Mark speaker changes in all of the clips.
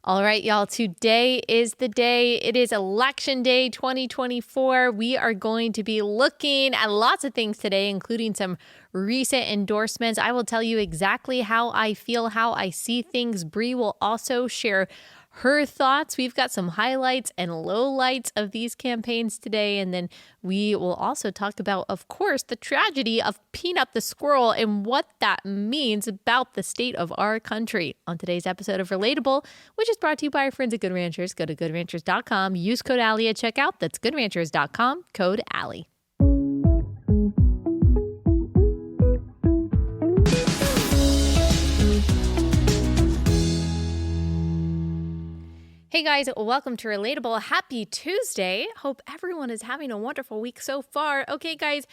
Speaker 1: All right, y'all, today is the day. It is Election Day 2024. We are going to be looking at lots of things today, including some recent endorsements. I will tell you exactly how I feel, how I see things. Bri will also share her thoughts. We've got some highlights and lowlights of these campaigns today. And then we will also talk about, of course, the tragedy of Peanut the Squirrel and what that means about the state of our country on today's episode of Relatable, which is brought to you by our friends at Good Ranchers. Go to goodranchers.com. Use code Allie at checkout. That's goodranchers.com, code Allie. Hey guys, welcome to Relatable. Happy Tuesday. Hope everyone is having a wonderful week so far. Okay, guys,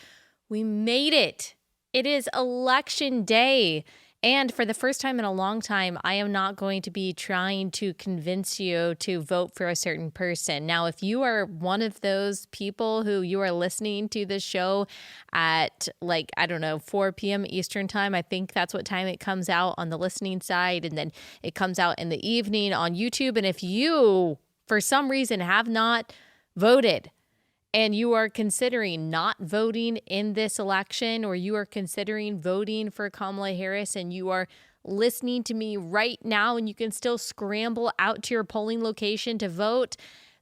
Speaker 1: we made it. It is Election Day. And for the first time in a long time, I am not going to be trying to convince you to vote for a certain person. Now, if you are one of those people who you are listening to this show at 4 p.m. Eastern time, I think that's what time it comes out on the listening side. And then it comes out in the evening on YouTube. And if you, for some reason, have not voted, and you are considering not voting in this election, or you are considering voting for Kamala Harris, and you are listening to me right now and you can still scramble out to your polling location to vote,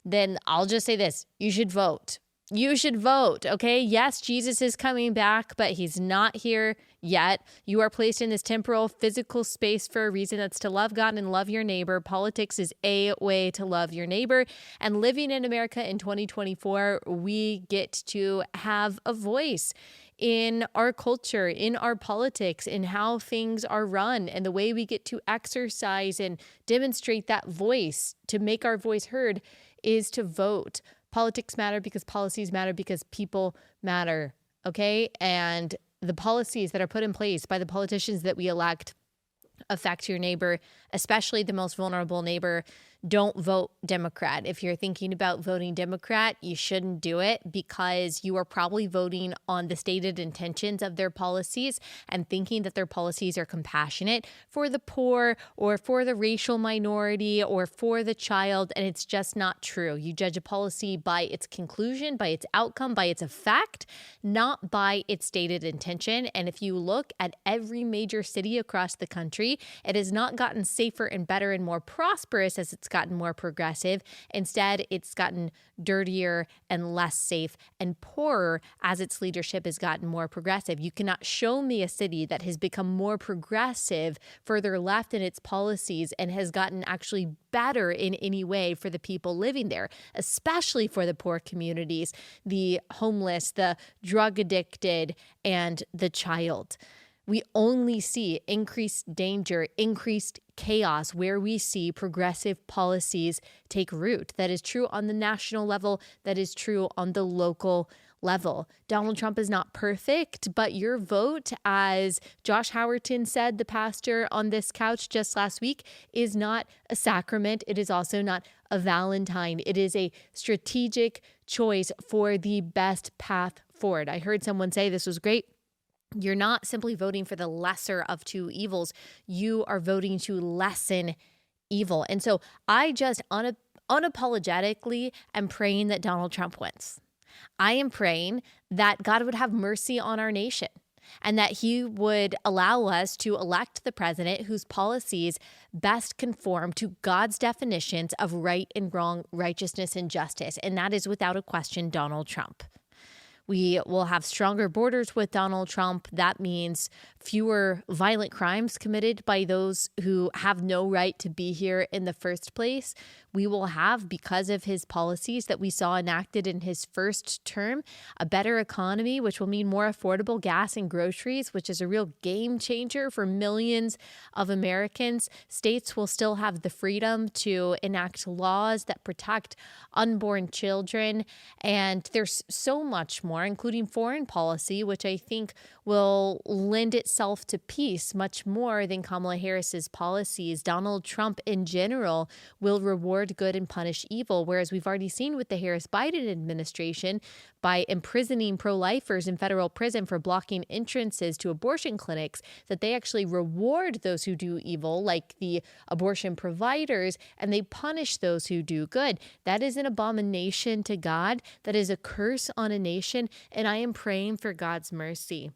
Speaker 1: then I'll just say this: you should vote. You should vote, okay? Yes, Jesus is coming back, but he's not here yet. You are placed in this temporal, physical space for a reason. That's to love God and love your neighbor. Politics is a way to love your neighbor. And living in America in 2024, we get to have a voice in our culture, in our politics, in how things are run, and the way we get to exercise and demonstrate that voice, to make our voice heard, is to vote. Politics matter because policies matter because people matter, okay? And the policies that are put in place by the politicians that we elect affect your neighbor, especially the most vulnerable neighbor. Don't vote Democrat. If you're thinking about voting Democrat, you shouldn't do it, because you are probably voting on the stated intentions of their policies and thinking that their policies are compassionate for the poor or for the racial minority or for the child, and it's just not true. You judge a policy by its conclusion, by its outcome, by its effect, not by its stated intention. And if you look at every major city across the country, it has not gotten safer and better and more prosperous as it's gotten more progressive. Instead, it's gotten dirtier and less safe and poorer as its leadership has gotten more progressive. You cannot show me a city that has become more progressive, further left in its policies, and has gotten actually better in any way for the people living there, especially for the poor communities, the homeless, the drug addicted, and the child. We only see increased danger, increased chaos where we see progressive policies take root. That is true on the national level. That is true on the local level. Donald Trump is not perfect, but your vote, as Josh Howerton said, the pastor on this couch just last week, is not a sacrament. It is also not a Valentine. It is a strategic choice for the best path forward. I heard someone say, this was great: you're not simply voting for the lesser of two evils. You are voting to lessen evil. And so I just unapologetically am praying that Donald Trump wins. I am praying that God would have mercy on our nation and that he would allow us to elect the president whose policies best conform to God's definitions of right and wrong, righteousness and justice. And that is without a question Donald Trump. We will have stronger borders with Donald Trump. That means fewer violent crimes committed by those who have no right to be here in the first place. We will have, because of his policies that we saw enacted in his first term, a better economy, which will mean more affordable gas and groceries, which is a real game changer for millions of Americans. States will still have the freedom to enact laws that protect unborn children. And there's so much more, including foreign policy, which I think will lend itself to peace much more than Kamala Harris's policies. Donald Trump in general will reward good and punish evil, whereas we've already seen with the Harris-Biden administration, by imprisoning pro-lifers in federal prison for blocking entrances to abortion clinics, that they actually reward those who do evil, like the abortion providers, and they punish those who do good. That is an abomination to God. That is a curse on a nation, and I am praying for God's mercy.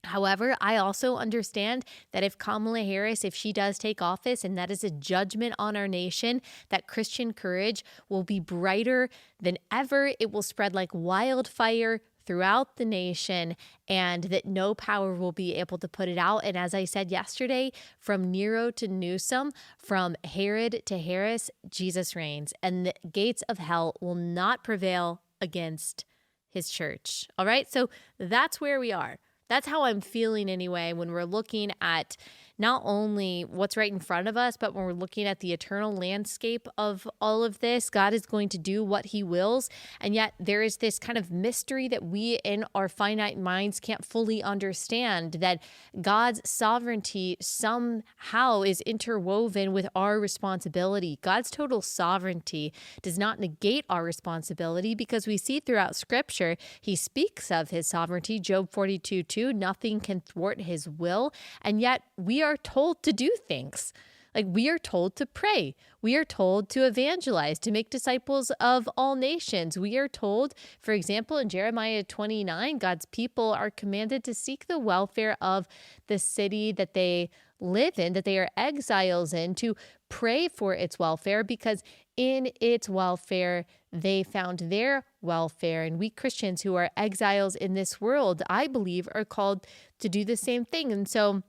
Speaker 1: However, I also understand that if Kamala Harris, if she does take office, and that is a judgment on our nation, that Christian courage will be brighter than ever. It will spread like wildfire throughout the nation, and that no power will be able to put it out. And as I said yesterday, from Nero to Newsom, from Herod to Harris, Jesus reigns, and the gates of hell will not prevail against his church. All right, so that's where we are. That's how I'm feeling anyway when we're looking at not only what's right in front of us, but when we're looking at the eternal landscape of all of this. God is going to do what he wills. And yet there is this kind of mystery that we in our finite minds can't fully understand, that God's sovereignty somehow is interwoven with our responsibility. God's total sovereignty does not negate our responsibility, because we see throughout scripture, he speaks of his sovereignty. Job 42:2, nothing can thwart his will. And yet we are told to do things. Like, we are told to pray. We are told to evangelize, to make disciples of all nations. We are told, for example, in Jeremiah 29, God's people are commanded to seek the welfare of the city that they live in, that they are exiles in, to pray for its welfare, because in its welfare, they found their welfare. And we Christians who are exiles in this world, I believe, are called to do the same thing. And so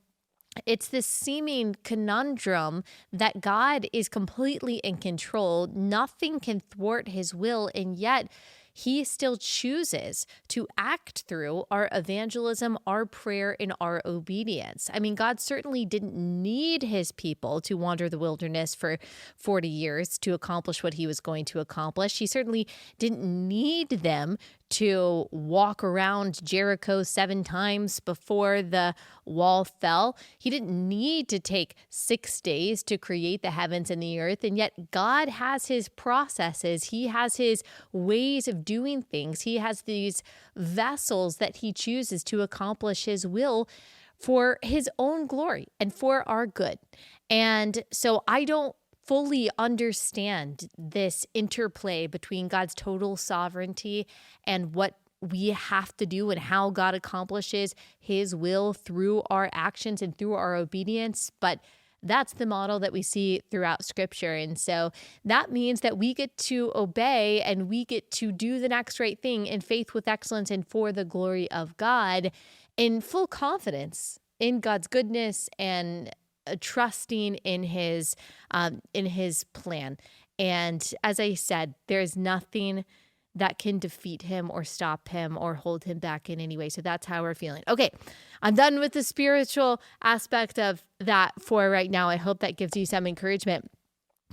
Speaker 1: it's this seeming conundrum that God is completely in control. Nothing can thwart his will, and yet he still chooses to act through our evangelism, our prayer, and our obedience. I mean, God certainly didn't need his people to wander the wilderness for 40 years to accomplish what he was going to accomplish. He certainly didn't need them to walk around Jericho 7 times before the wall fell. He didn't need to take 6 days to create the heavens and the earth. And yet God has his processes. He has his ways of doing things. He has these vessels that he chooses to accomplish his will for his own glory and for our good. And so I don't fully understand this interplay between God's total sovereignty and what we have to do and how God accomplishes his will through our actions and through our obedience. But that's the model that we see throughout scripture. And so that means that we get to obey and we get to do the next right thing in faith with excellence and for the glory of God, in full confidence in God's goodness and trusting in his plan. And as I said, there's nothing that can defeat him or stop him or hold him back in any way. So that's how we're feeling. Okay, I'm done with the spiritual aspect of that for right now. I hope that gives you some encouragement.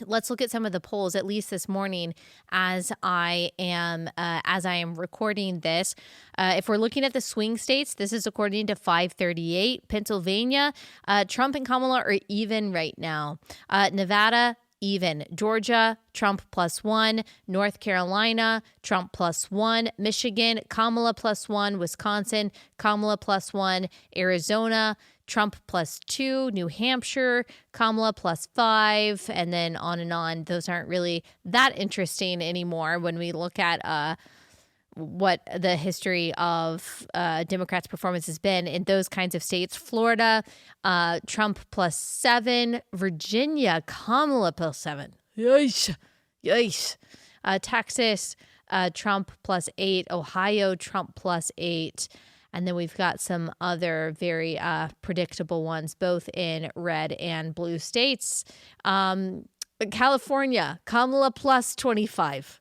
Speaker 1: Let's look at some of the polls, at least this morning, as I am recording this. If we're looking at the swing states, this is according to 538. Pennsylvania, Trump and Kamala are even right now. Nevada, even. Georgia, Trump +1. North Carolina, Trump +1. Michigan, Kamala +1. Wisconsin, Kamala +1. Arizona, Trump +2, New Hampshire, Kamala +5, and then on and on. Those aren't really that interesting anymore when we look at what the history of Democrats' performance has been in those kinds of states. Florida, Trump +7, Virginia, Kamala +7. Yikes. Texas, Trump +8, Ohio, Trump +8. And then we've got some other very predictable ones, both in red and blue states. California, Kamala +25.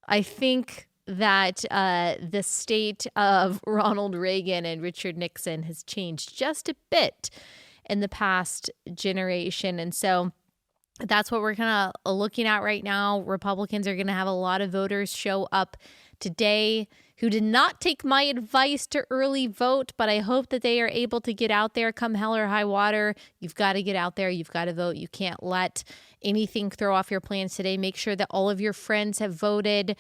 Speaker 1: I think that the state of Ronald Reagan and Richard Nixon has changed just a bit in the past generation. And so that's what we're kind of looking at right now. Republicans are going to have a lot of voters show up today who did not take my advice to early vote, but I hope that they are able to get out there come hell or high water. You've got to get out there. You've got to vote. You can't let anything throw off your plans today. Make sure that all of your friends have voted.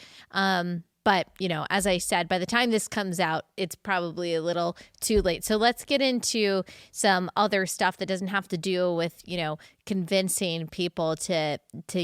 Speaker 1: But, as I said, by the time this comes out, it's probably a little too late. So let's get into some other stuff that doesn't have to do with, convincing people to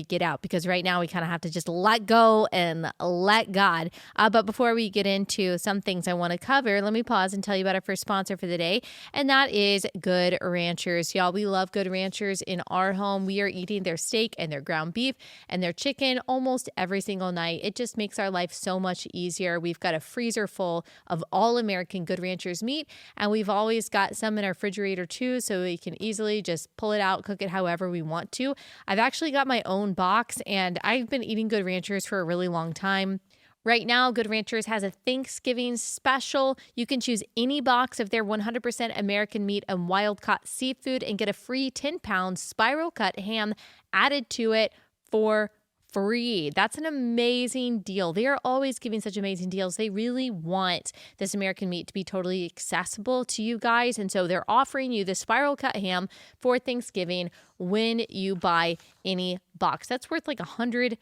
Speaker 1: get out, because right now we kind of have to just let go and let God. But before we get into some things I want to cover, let me pause and tell you about our first sponsor for the day, and that is Good Ranchers. Y'all, we love Good Ranchers in our home. We are eating their steak and their ground beef and their chicken almost every single night. It just makes our life so much easier. We've got a freezer full of all American Good Ranchers meat, and we've always got some in our refrigerator too, so we can easily just pull it out, cook it however we want to. I've actually got my own box, and I've been eating Good Ranchers for a really long time. Right now, Good Ranchers has a Thanksgiving special. You can choose any box of their 100% American meat and wild-caught seafood and get a free 10-pound spiral-cut ham added to it for free. That's an amazing deal. They are always giving such amazing deals. They really want this American meat to be totally accessible to you guys. And so they're offering you the spiral cut ham for Thanksgiving when you buy any box. That's worth like $100.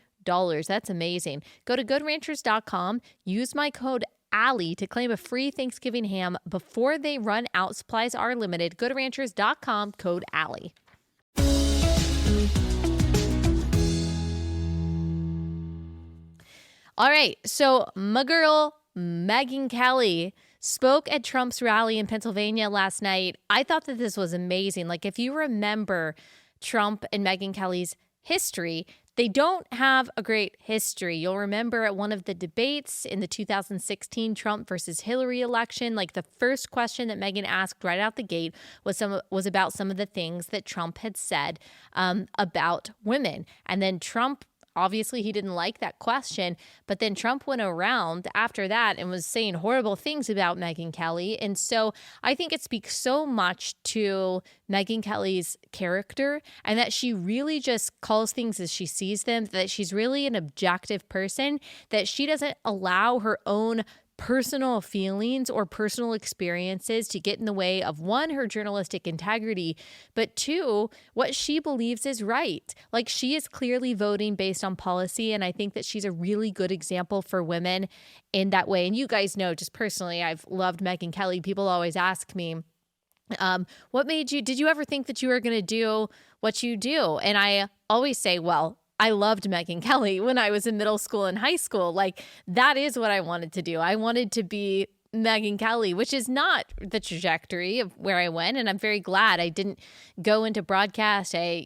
Speaker 1: That's amazing. Go to goodranchers.com, use my code Allie to claim a free Thanksgiving ham before they run out. Supplies are limited. Goodranchers.com, code Allie. All right, so my girl, Megyn Kelly, spoke at Trump's rally in Pennsylvania last night. I thought that this was amazing. Like, if you remember Trump and Megyn Kelly's history, they don't have a great history. You'll remember at one of the debates in the 2016 Trump versus Hillary election, like the first question that Megyn asked right out the gate was about some of the things that Trump had said about women. And then Trump, obviously, he didn't like that question, but then Trump went around after that and was saying horrible things about Megyn Kelly. And so I think it speaks so much to Megyn Kelly's character, and that she really just calls things as she sees them, that she's really an objective person, that she doesn't allow her own personal feelings or personal experiences to get in the way of, one, her journalistic integrity, but two, what she believes is right. Like, she is clearly voting based on policy, and I think that she's a really good example for women in that way. And you guys know, just personally, I've loved Megyn Kelly. People always ask me, did you ever think that you were going to do what you do? And I always say, well, I loved Megyn Kelly when I was in middle school and high school. Like, that is what I wanted to do. I wanted to be Megyn Kelly, which is not the trajectory of where I went. And I'm very glad I didn't go into broadcast. I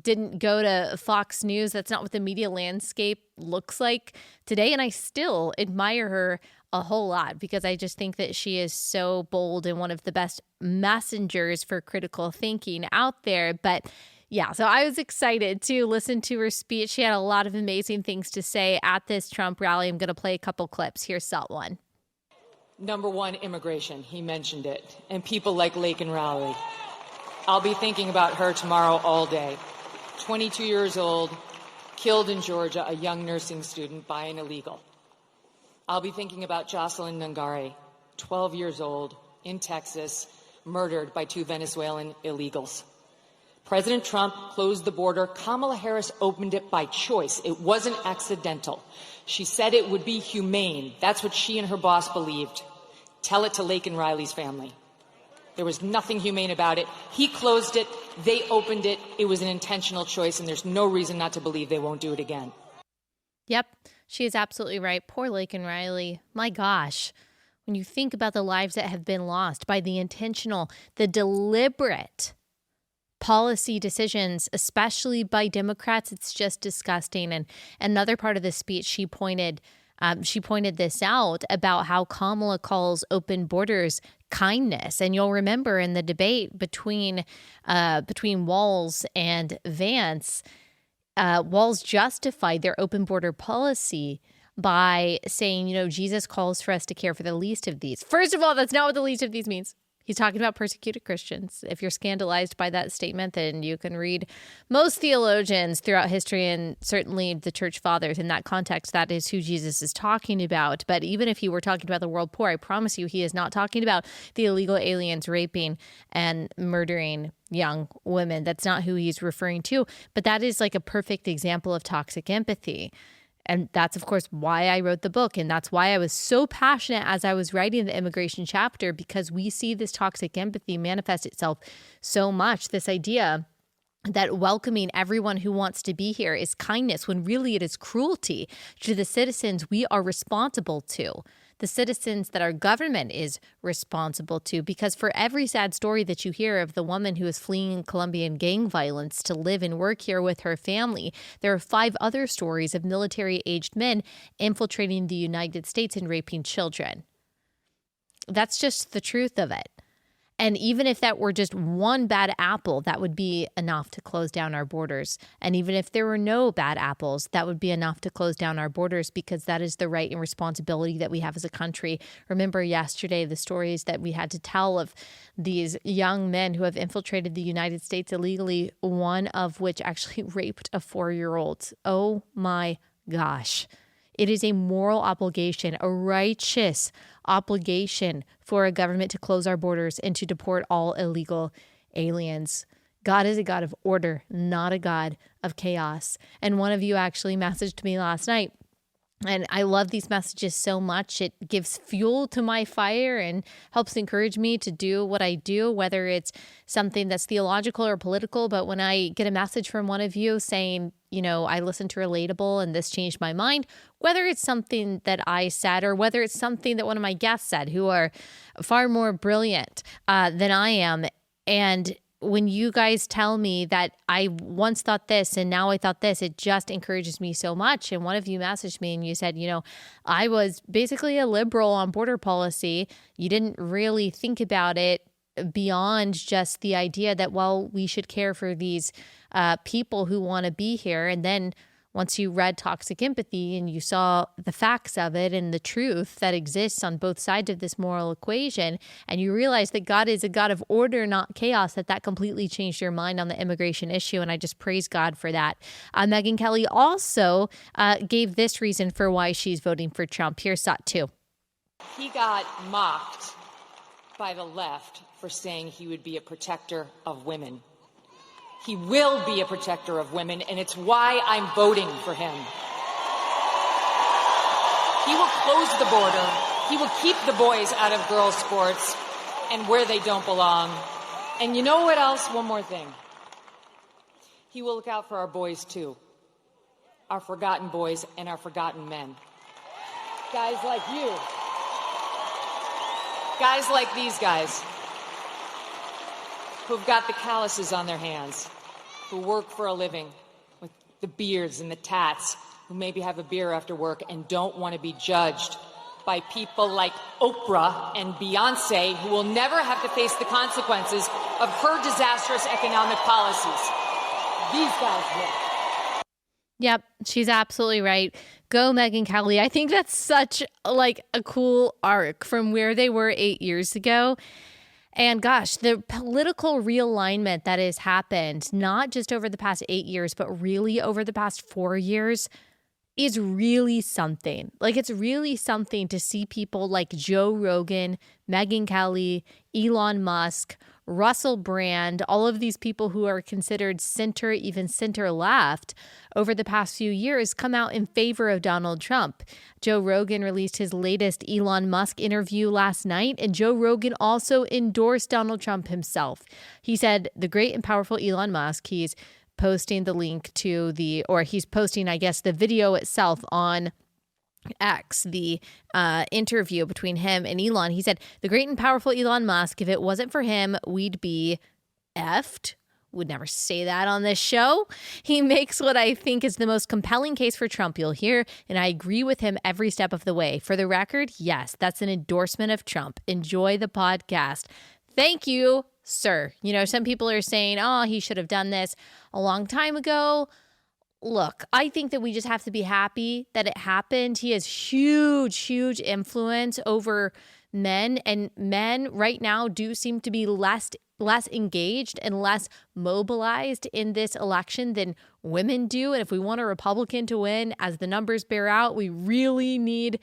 Speaker 1: didn't go to Fox News. That's not what the media landscape looks like today. And I still admire her a whole lot, because I just think that she is so bold and one of the best messengers for critical thinking out there. But yeah, so I was excited to listen to her speech. She had a lot of amazing things to say at this Trump rally. I'm going to play a couple clips. Here's Salt One.
Speaker 2: Number one, immigration. He mentioned it. And people like Lake and Rowley. I'll be thinking about her tomorrow all day. 22 years old, killed in Georgia, a young nursing student by an illegal. I'll be thinking about Jocelyn Nungare, 12 years old, in Texas, murdered by 2 Venezuelan illegals. President Trump closed the border. Kamala Harris opened it by choice. It wasn't accidental. She said it would be humane. That's what she and her boss believed. Tell it to Lake and Riley's family. There was nothing humane about it. He closed it. They opened it. It was an intentional choice, and there's no reason not to believe they won't do it again.
Speaker 1: Yep, she is absolutely right. Poor Lake and Riley. My gosh. When you think about the lives that have been lost by the intentional, the deliberate policy decisions, especially by Democrats, it's just disgusting. And another part of the speech, she pointed this out about how Kamala calls open borders kindness. And you'll remember in the debate between Walz and Vance, Walz justified their open border policy by saying, Jesus calls for us to care for the least of these. First of all, that's not what the least of these means. He's talking about persecuted Christians. If you're scandalized by that statement, then you can read most theologians throughout history, and certainly the church fathers in that context. That is who Jesus is talking about. But even if he were talking about the world poor, I promise you he is not talking about the illegal aliens raping and murdering young women. That's not who he's referring to. But that is like a perfect example of toxic empathy. And that's, of course, why I wrote the book. And that's why I was so passionate as I was writing the immigration chapter, because we see this toxic empathy manifest itself so much. This idea that welcoming everyone who wants to be here is kindness, when really it is cruelty to the citizens we are responsible to, the citizens that our government is responsible to. Because for every sad story that you hear of the woman who is fleeing Colombian gang violence to live and work here with her family, there are 5 other stories of military-aged men infiltrating the United States and raping children. That's just the truth of it. And even if that were just one bad apple, that would be enough to close down our borders. And even if there were no bad apples, that would be enough to close down our borders, because that is the right and responsibility that we have as a country. Remember yesterday the stories that we had to tell of these young men who have infiltrated the United States illegally, one of which actually raped a 4-year-old. Oh my gosh. It is a moral obligation, a righteous obligation for a government to close our borders and to deport all illegal aliens. God is a God of order, not a God of chaos. And one of you actually messaged me last night, and I love these messages so much. It gives fuel to my fire and helps encourage me to do what I do, whether it's something that's theological or political. But when I get a message from one of you saying, I listened to Relatable and this changed my mind, whether it's something that I said or whether it's something that one of my guests said, who are far more brilliant than I am. And when you guys tell me that I once thought this and now I thought this, it just encourages me so much. And one of you messaged me and you said, I was basically a liberal on border policy. You didn't really think about it beyond just the idea that, well, we should care for these people who want to be here. And then once you read Toxic Empathy and you saw the facts of it and the truth that exists on both sides of this moral equation, and you realize that God is a God of order, not chaos, that completely changed your mind on the immigration issue. And I just praise God for that. Megyn Kelly also gave this reason for why she's voting for Trump. Here's Sot 2.
Speaker 2: He got mocked by the left for saying he would be a protector of women. He will be a protector of women, and it's why I'm voting for him. He will close the border. He will keep the boys out of girls' sports and where they don't belong. And you know what else? One more thing. He will look out for our boys, too. Our forgotten boys and our forgotten men. Guys like you. Guys like these guys, who've got the calluses on their hands, who work for a living with the beards and the tats, who maybe have a beer after work and don't want to be judged by people like Oprah and Beyonce, who will never have to face the consequences of her disastrous economic policies. These guys will.
Speaker 1: Yep, she's absolutely right. Go Megyn Kelly. I think that's such a cool arc from where they were 8 years ago. And gosh, the political realignment that has happened, not just over the past 8 years, but really over the past 4 years, is really something. It's really something to see people like Joe Rogan, Megyn Kelly, Elon Musk, Russell Brand, all of these people who are considered center, even center left over the past few years, come out in favor of Donald Trump. Joe Rogan released his latest Elon Musk interview last night, and Joe Rogan also endorsed Donald Trump himself. He said, the great and powerful Elon Musk, he's posting the link to he's posting, I guess, the video itself on X, the interview between him and Elon. He said, the great and powerful Elon Musk, if it wasn't for him, we'd be effed. Would never say that on this show. He makes what I think is the most compelling case for Trump you'll hear, and I agree with him every step of the way. For the record, yes, that's an endorsement of Trump. Enjoy the podcast. Thank you, sir. Some people are saying, oh, he should have done this a long time ago. Look, I think that we just have to be happy that it happened. He has huge influence over men, and men right now do seem to be less engaged and less mobilized in this election than women do. And if we want a Republican to win, as the numbers bear out, we really need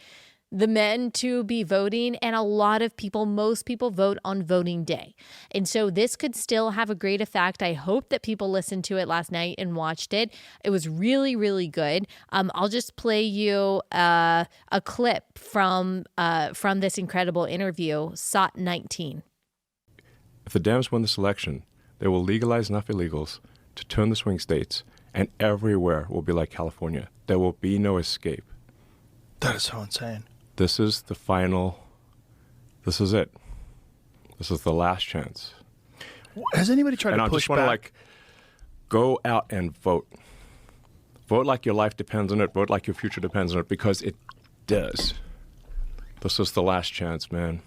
Speaker 1: the men to be voting, and a lot of people, most people vote on voting day. And so this could still have a great effect. I hope that people listened to it last night and watched it. It was really, really good. I'll just play you a clip from this incredible interview, SOT 19.
Speaker 3: If the Dems win this election, they will legalize enough illegals to turn the swing states, and everywhere will be like California. There will be no escape.
Speaker 4: That is so insane.
Speaker 3: This is the final. This is it. This is the last chance.
Speaker 4: Has anybody tried
Speaker 3: and
Speaker 4: to
Speaker 3: I
Speaker 4: push
Speaker 3: just want to
Speaker 4: back?
Speaker 3: Go out and vote. Vote like your life depends on it. Vote like your future depends on it, because it does. This is the last chance, man.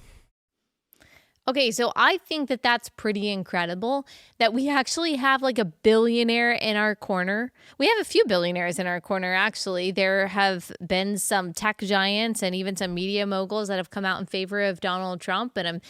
Speaker 1: Okay, so I think that that's pretty incredible that we actually have like a billionaire in our corner. We have a few billionaires in our corner, actually. There have been some tech giants and even some media moguls that have come out in favor of Donald Trump, and I'm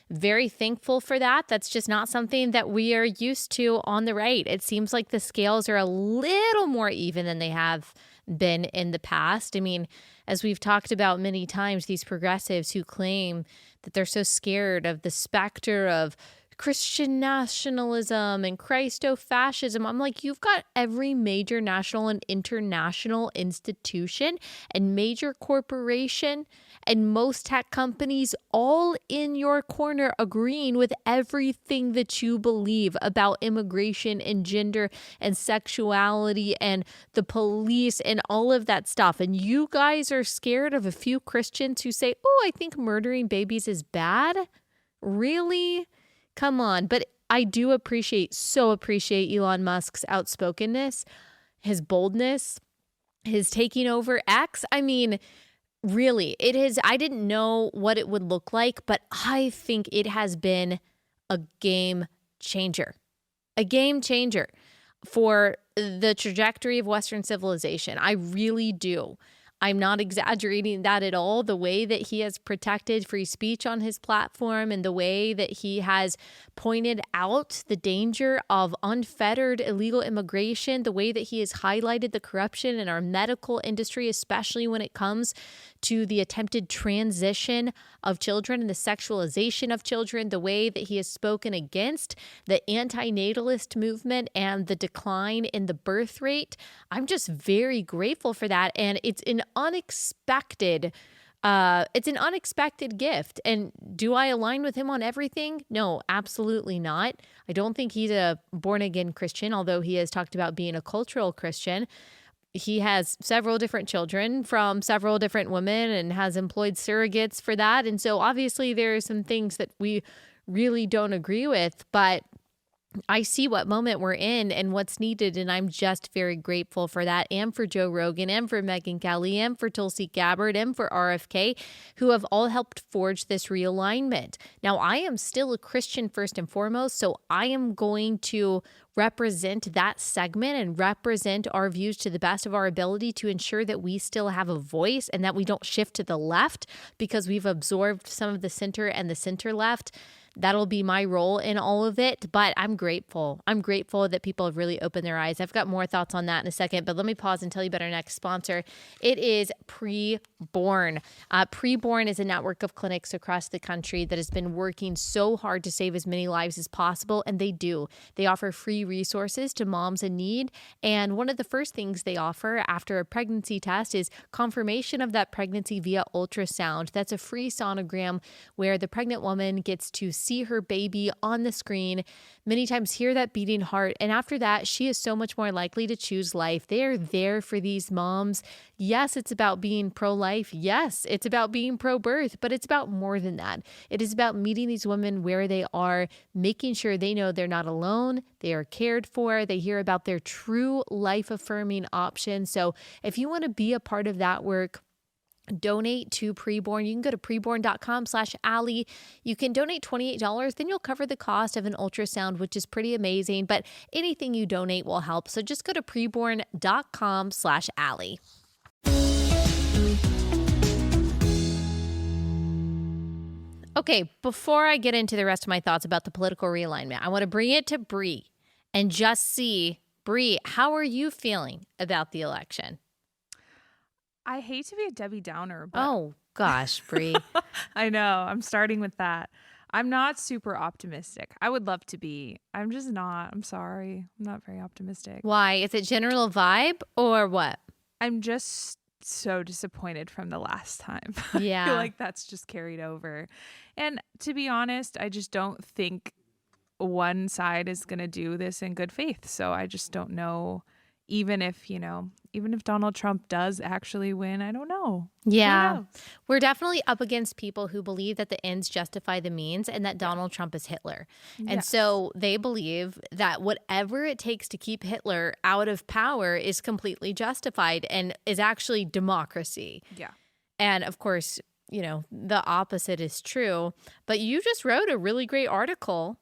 Speaker 1: very thankful for that. That's just not something that we are used to on the right. It seems like the scales are a little more even than they have been in the past. I mean, as we've talked about many times, these progressives who claim that they're so scared of the specter of Christian nationalism and Christo-fascism. I'm like, you've got every major national and international institution and major corporation and most tech companies all in your corner agreeing with everything that you believe about immigration and gender and sexuality and the police and all of that stuff. And you guys are scared of a few Christians who say, oh, I think murdering babies is bad. Really? Come on. But I do appreciate Elon Musk's outspokenness, his boldness, his taking over X. I mean, really, it is. I didn't know what it would look like, but I think it has been a game changer for the trajectory of Western civilization. I really do. I'm not exaggerating that at all. The way that he has protected free speech on his platform and the way that he has pointed out the danger of unfettered illegal immigration, the way that he has highlighted the corruption in our medical industry, especially when it comes to the attempted transition of children and the sexualization of children, the way that he has spoken against the antinatalist movement and the decline in the birth rate. I'm just very grateful for that. And it's an unexpected gift. And do I align with him on everything? No, absolutely not. I don't think he's a born again Christian, although he has talked about being a cultural Christian. He has several different children from several different women and has employed surrogates for that. And so obviously there are some things that we really don't agree with, but I see what moment we're in and what's needed, and I'm just very grateful for that, and for Joe Rogan, and for Megyn Kelly, and for Tulsi Gabbard, and for RFK, who have all helped forge this realignment. Now, I am still a Christian first and foremost, so I am going to represent that segment and represent our views to the best of our ability to ensure that we still have a voice and that we don't shift to the left because we've absorbed some of the center and the center left. That'll be my role in all of it, but I'm grateful. I'm grateful that people have really opened their eyes. I've got more thoughts on that in a second, but let me pause and tell you about our next sponsor. It is Preborn. Preborn is a network of clinics across the country that has been working so hard to save as many lives as possible, and they do. They offer free resources to moms in need, and one of the first things they offer after a pregnancy test is confirmation of that pregnancy via ultrasound. That's a free sonogram where the pregnant woman gets to see her baby on the screen, many times hear that beating heart, and after that, she is so much more likely to choose life. They are there for these moms. Yes, it's about being pro-life. Yes, it's about being pro-birth, but it's about more than that. It is about meeting these women where they are, making sure they know they're not alone, they are cared for, they hear about their true life-affirming options. So if you want to be a part of that work, donate to Preborn. You can go to preborn.com/Allie. You can donate $28. Then you'll cover the cost of an ultrasound, which is pretty amazing. But anything you donate will help. So just go to preborn.com/Allie. Okay, before I get into the rest of my thoughts about the political realignment, I want to bring it to Bri and just see, Bri, how are you feeling about the election?
Speaker 5: I hate to be a Debbie Downer, but
Speaker 1: Oh, gosh, Bri.
Speaker 5: I know. I'm starting with that. I'm not super optimistic. I would love to be. I'm just not. I'm sorry. I'm not very optimistic.
Speaker 1: Why? Is it general vibe or what?
Speaker 5: I'm just so disappointed from the last time.
Speaker 1: Yeah.
Speaker 5: I feel like that's just carried over. And to be honest, I just don't think one side is going to do this in good faith. So I just don't know, even if Donald Trump does actually win, I don't know.
Speaker 1: Yeah. We're definitely up against people who believe that the ends justify the means and that Donald Trump is Hitler. And so they believe that whatever it takes to keep Hitler out of power is completely justified and is actually democracy.
Speaker 5: Yeah.
Speaker 1: And of course, the opposite is true. But you just wrote a really great article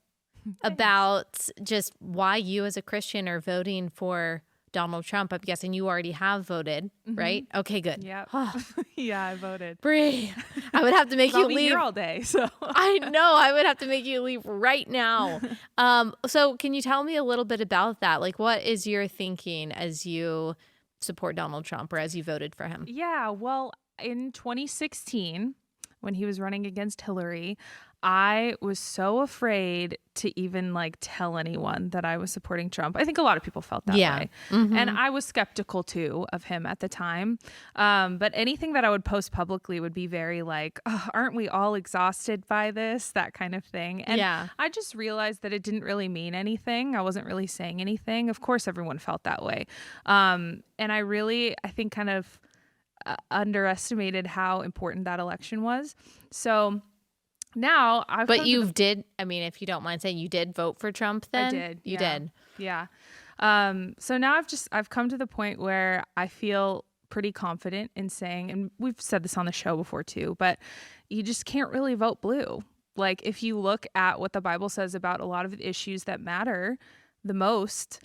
Speaker 1: about just why you as a Christian are voting for Donald Trump. I'm guessing you already have voted, right? Okay, good.
Speaker 5: Yeah. Yeah, I voted.
Speaker 1: Bri, I would have to make you
Speaker 5: I'll be
Speaker 1: leave
Speaker 5: here all day. So
Speaker 1: I know I would have to make you leave right now. So can you tell me a little bit about that? Like, what is your thinking as you support Donald Trump or as you voted for him?
Speaker 5: Yeah, well, in 2016, when he was running against Hillary, I was so afraid to even tell anyone that I was supporting Trump. I think a lot of people felt that way.
Speaker 1: Mm-hmm.
Speaker 5: And I was skeptical too of him at the time. But anything that I would post publicly would be very aren't we all exhausted by this? That kind of thing. And I just realized that it didn't really mean anything. I wasn't really saying anything. Of course, everyone felt that way. And I think kind of underestimated how important that election was. So now
Speaker 1: But you did, if you don't mind saying, you did vote for Trump then?
Speaker 5: I did.
Speaker 1: You did.
Speaker 5: Yeah. So now I've come to the point where I feel pretty confident in saying, and we've said this on the show before too, but you just can't really vote blue. If you look at what the Bible says about a lot of the issues that matter the most,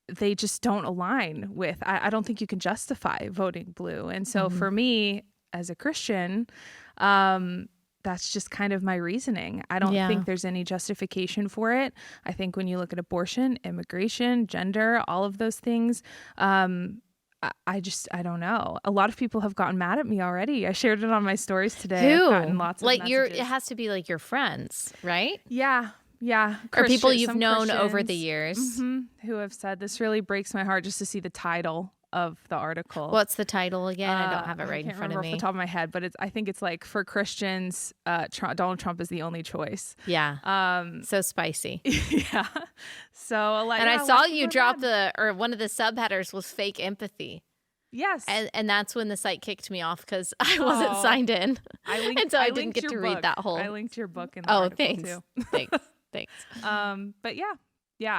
Speaker 5: they just don't align with, I don't think you can justify voting blue. And so for me as a Christian, that's just kind of my reasoning. I don't think there's any justification for it. I think when you look at abortion, immigration, gender, all of those things, I don't know. A lot of people have gotten mad at me already. I shared it on my stories today.
Speaker 1: Who?
Speaker 5: I've gotten lots of messages.
Speaker 1: It has to be your friends, right?
Speaker 5: Yeah.
Speaker 1: Or people you've known over the years.
Speaker 5: Who have said, this really breaks my heart just to see the title of the article.
Speaker 1: What's the title again? I don't have it right in front of me.
Speaker 5: Off the top of my head, but I think it's for Christians, Donald Trump is the only choice.
Speaker 1: Yeah. So spicy.
Speaker 5: Yeah. So
Speaker 1: and I saw you drop one of the subheaders was fake empathy.
Speaker 5: Yes.
Speaker 1: And that's when the site kicked me off because I wasn't signed in. And so I didn't get to read that whole.
Speaker 5: I linked your book in the article too.
Speaker 1: Thanks.
Speaker 5: But yeah,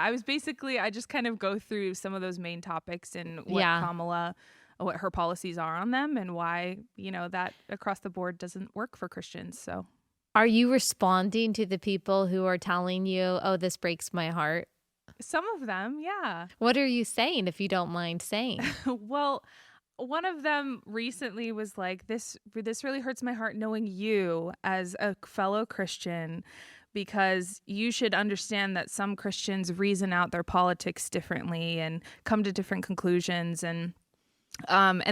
Speaker 5: I just kind of go through some of those main topics and what her policies are on them and why, that across the board doesn't work for Christians. So
Speaker 1: are you responding to the people who are telling you, oh, this breaks my heart?
Speaker 5: Some of them, yeah.
Speaker 1: What are you saying, if you don't mind saying?
Speaker 5: Well, one of them recently was this really hurts my heart knowing you as a fellow Christian, because you should understand that some Christians reason out their politics differently and come to different conclusions. And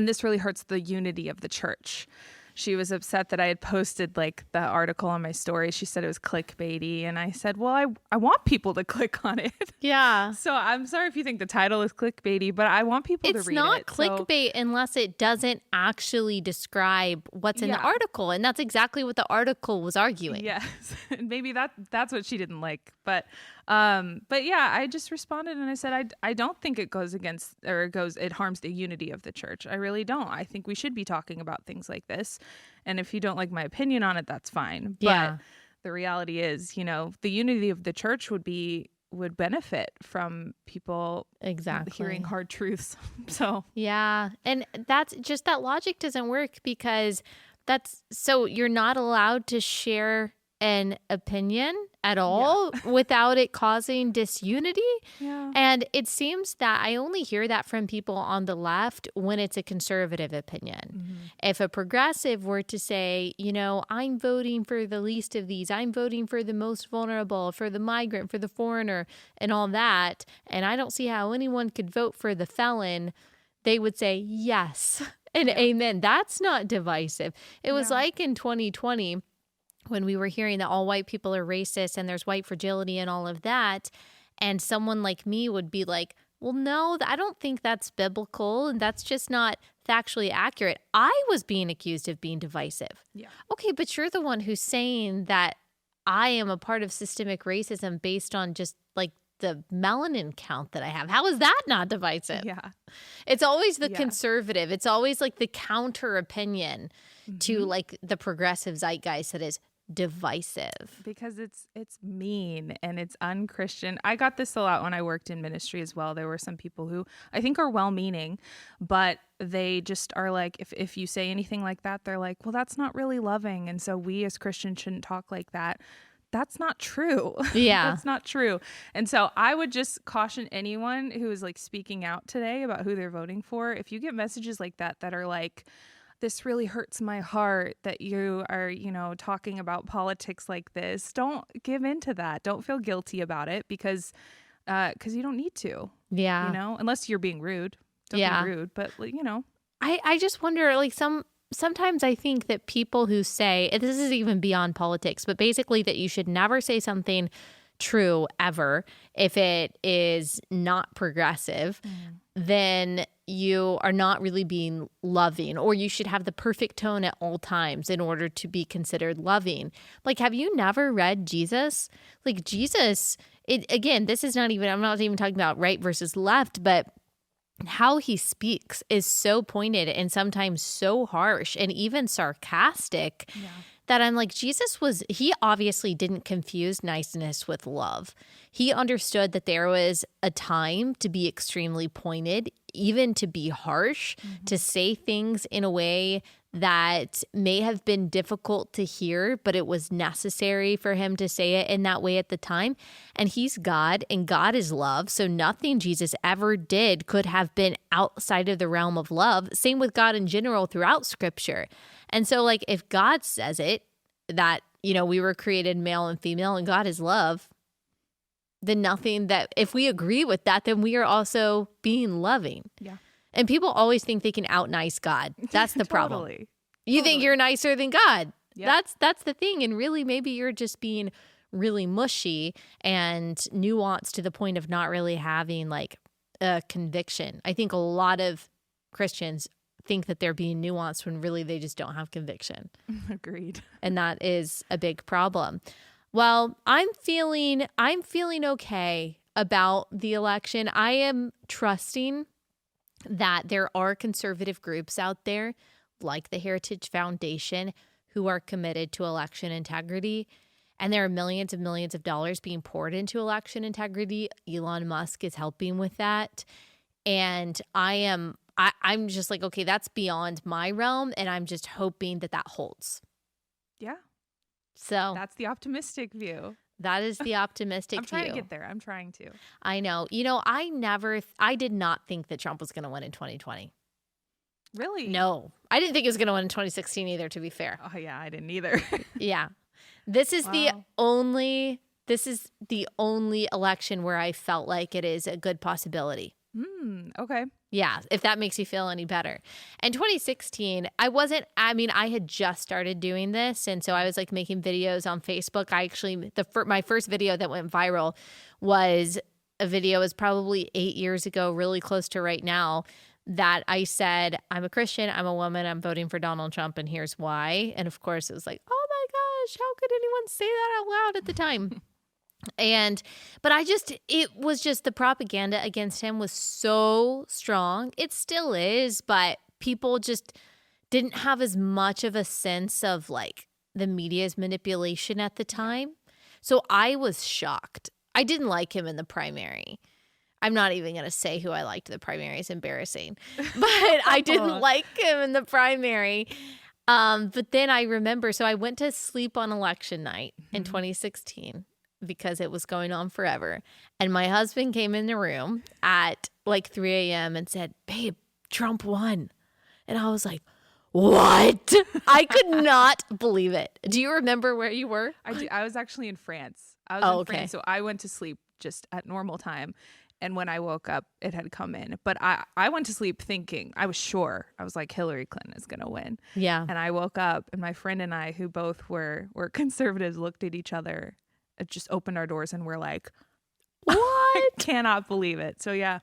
Speaker 5: this really hurts the unity of the church. She was upset that I had posted the article on my story. She said it was clickbaity. And I said, well, I want people to click on it.
Speaker 1: Yeah.
Speaker 5: So I'm sorry if you think the title is clickbaity, but I want people to read it.
Speaker 1: It's not clickbait unless it doesn't actually describe what's in the article. And that's exactly what the article was arguing.
Speaker 5: Yes. And maybe that's what she didn't like. But yeah, I just responded and I said, I don't think it goes against it harms the unity of the church. I really don't. I think we should be talking about things like this. And if you don't like my opinion on it, that's fine. But the reality is, the unity of the church would benefit from people hearing hard truths. So
Speaker 1: yeah. And that's just, that logic doesn't work because so you're not allowed to share an opinion at all without it causing disunity.
Speaker 5: Yeah.
Speaker 1: And it seems that I only hear that from people on the left when it's a conservative opinion. Mm-hmm. If a progressive were to say, I'm voting for the least of these, I'm voting for the most vulnerable, for the migrant, for the foreigner, and all that, and I don't see how anyone could vote for the felon, they would say yes and amen. That's not divisive. It was like in 2020 when we were hearing that all white people are racist and there's white fragility and all of that. And someone like me would be like, well, no, I don't think that's biblical. And that's just not factually accurate. I was being accused of being divisive.
Speaker 5: Yeah.
Speaker 1: Okay, but you're the one who's saying that I am a part of systemic racism based on just like the melanin count that I have. How is that not divisive?
Speaker 5: Yeah.
Speaker 1: It's always the conservative. It's always like the counter opinion to like the progressive zeitgeist that is divisive.
Speaker 5: Because it's mean and it's unchristian. I got this a lot when I worked in ministry as well. There were some people who I think are well-meaning, but they just are like, if you say anything like that, they're like, well, that's not really loving. And so we as Christians shouldn't talk like that. That's not true.
Speaker 1: Yeah.
Speaker 5: That's not true. And so I would just caution anyone who is like speaking out today about who they're voting for. If you get messages like that are like, this really hurts my heart that you are, talking about politics like this, don't give in to that. Don't feel guilty about it because you don't need to.
Speaker 1: Yeah.
Speaker 5: Unless you're being rude. Don't be rude. But,
Speaker 1: I just wonder, like, sometimes I think that people who say, and this is even beyond politics, but basically that you should never say something true ever if it is not progressive, then you are not really being loving, or you should have the perfect tone at all times in order to be considered loving. Like, have you never read Jesus? Like, Jesus, again, this is not even, I'm not even talking about right versus left, but how he speaks is so pointed and sometimes so harsh and even sarcastic that I'm like, he obviously didn't confuse niceness with love. He understood that there was a time to be extremely pointed, even to be harsh, to say things in a way that may have been difficult to hear, but it was necessary for him to say it in that way at the time. And he's God, and God is love. So nothing Jesus ever did could have been outside of the realm of love. Same with God in general throughout Scripture. And so, like, if God says it, that, we were created male and female and God is love, then nothing that, if we agree with that, then we are also being loving.
Speaker 5: Yeah.
Speaker 1: And people always think they can out nice God. That's the problem.
Speaker 5: Totally.
Speaker 1: You think you're nicer than God.
Speaker 5: Yep.
Speaker 1: That's the thing. And really, maybe you're just being really mushy and nuanced to the point of not really having like a conviction. I think a lot of Christians think that they're being nuanced when really they just don't have conviction.
Speaker 5: Agreed.
Speaker 1: And that is a big problem. Well, I'm feeling okay about the election. I am trusting that there are conservative groups out there like the Heritage Foundation who are committed to election integrity. And there are millions and millions of dollars being poured into election integrity. Elon Musk is helping with that. And I'm just like, okay, that's beyond my realm. And I'm just hoping that that holds.
Speaker 5: Yeah.
Speaker 1: So
Speaker 5: that's the optimistic view.
Speaker 1: That is the optimistic
Speaker 5: I'm trying
Speaker 1: view.
Speaker 5: to get there. I'm trying to.
Speaker 1: I know. I did not think that Trump was going to win in 2020.
Speaker 5: Really?
Speaker 1: No. I didn't think he was going to win in 2016 either, to be fair.
Speaker 5: Oh, yeah. I didn't either.
Speaker 1: Yeah. This is the
Speaker 5: Wow.
Speaker 1: only election where I felt like it is a good possibility.
Speaker 5: Okay.
Speaker 1: Yeah, if that makes you feel any better. In 2016, I had just started doing this. And so I was like making videos on Facebook. My first video that went viral was probably 8 years ago, really close to right now, that I said, I'm a Christian, I'm a woman, I'm voting for Donald Trump, and here's why. And of course it was like, oh my gosh, how could anyone say that out loud at the time? It was just the propaganda against him was so strong. It still is, but people just didn't have as much of a sense of like the media's manipulation at the time. So I was shocked. I didn't like him in the primary. I'm not even going to say who I liked in the primary. It's embarrassing, but I didn't like him in the primary. But then I remember, so I went to sleep on election night in 2016. Because it was going on forever. And my husband came in the room at like 3 a.m. and said, babe, Trump won. And I was like, what? I could not believe it. Do you remember where you were?
Speaker 5: I was actually in France. I was in France, so I went to sleep just at normal time. And when I woke up, it had come in. But I went to sleep thinking, I was sure. I was like, Hillary Clinton is going to win.
Speaker 1: Yeah.
Speaker 5: And I woke up and my friend and I, who both were conservatives, looked at each other, just opened our doors and were like, what? I cannot believe it. So yeah,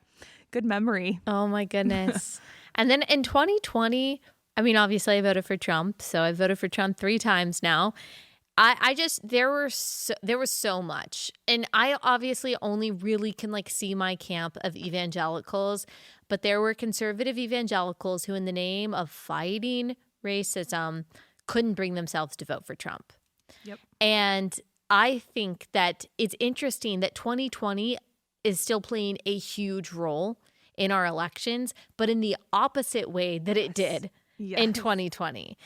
Speaker 5: good memory.
Speaker 1: Oh my goodness. And then in 2020, I mean, obviously I voted for Trump. So I voted for Trump 3 times now. I just, there was so much. And I obviously only really can like see my camp of evangelicals, but there were conservative evangelicals who in the name of fighting racism couldn't bring themselves to vote for Trump.
Speaker 5: Yep.
Speaker 1: And I think that it's interesting that 2020 is still playing a huge role in our elections, but in the opposite way that it did in 2020.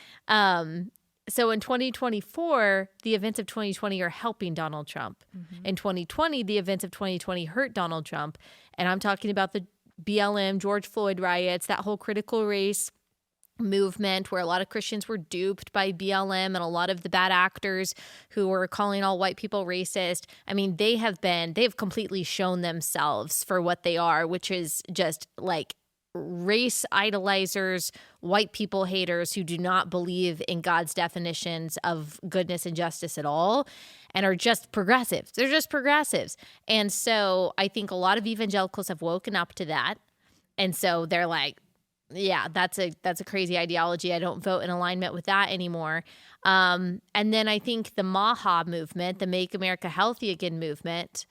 Speaker 1: So in 2024, the events of 2020 are helping Donald Trump. Mm-hmm. In 2020, the events of 2020 hurt Donald Trump. And I'm talking about the BLM, George Floyd riots, that whole critical race movement where a lot of Christians were duped by BLM and a lot of the bad actors who were calling all white people racist. I mean, they've completely shown themselves for what they are, which is just like race idolizers, white people haters who do not believe in God's definitions of goodness and justice at all and are just progressives. They're just progressives. And so I think a lot of evangelicals have woken up to that. And so they're like, yeah, that's a crazy ideology. I don't vote in alignment with that anymore. And then I think the MAHA movement, the Make America Healthy Again movement,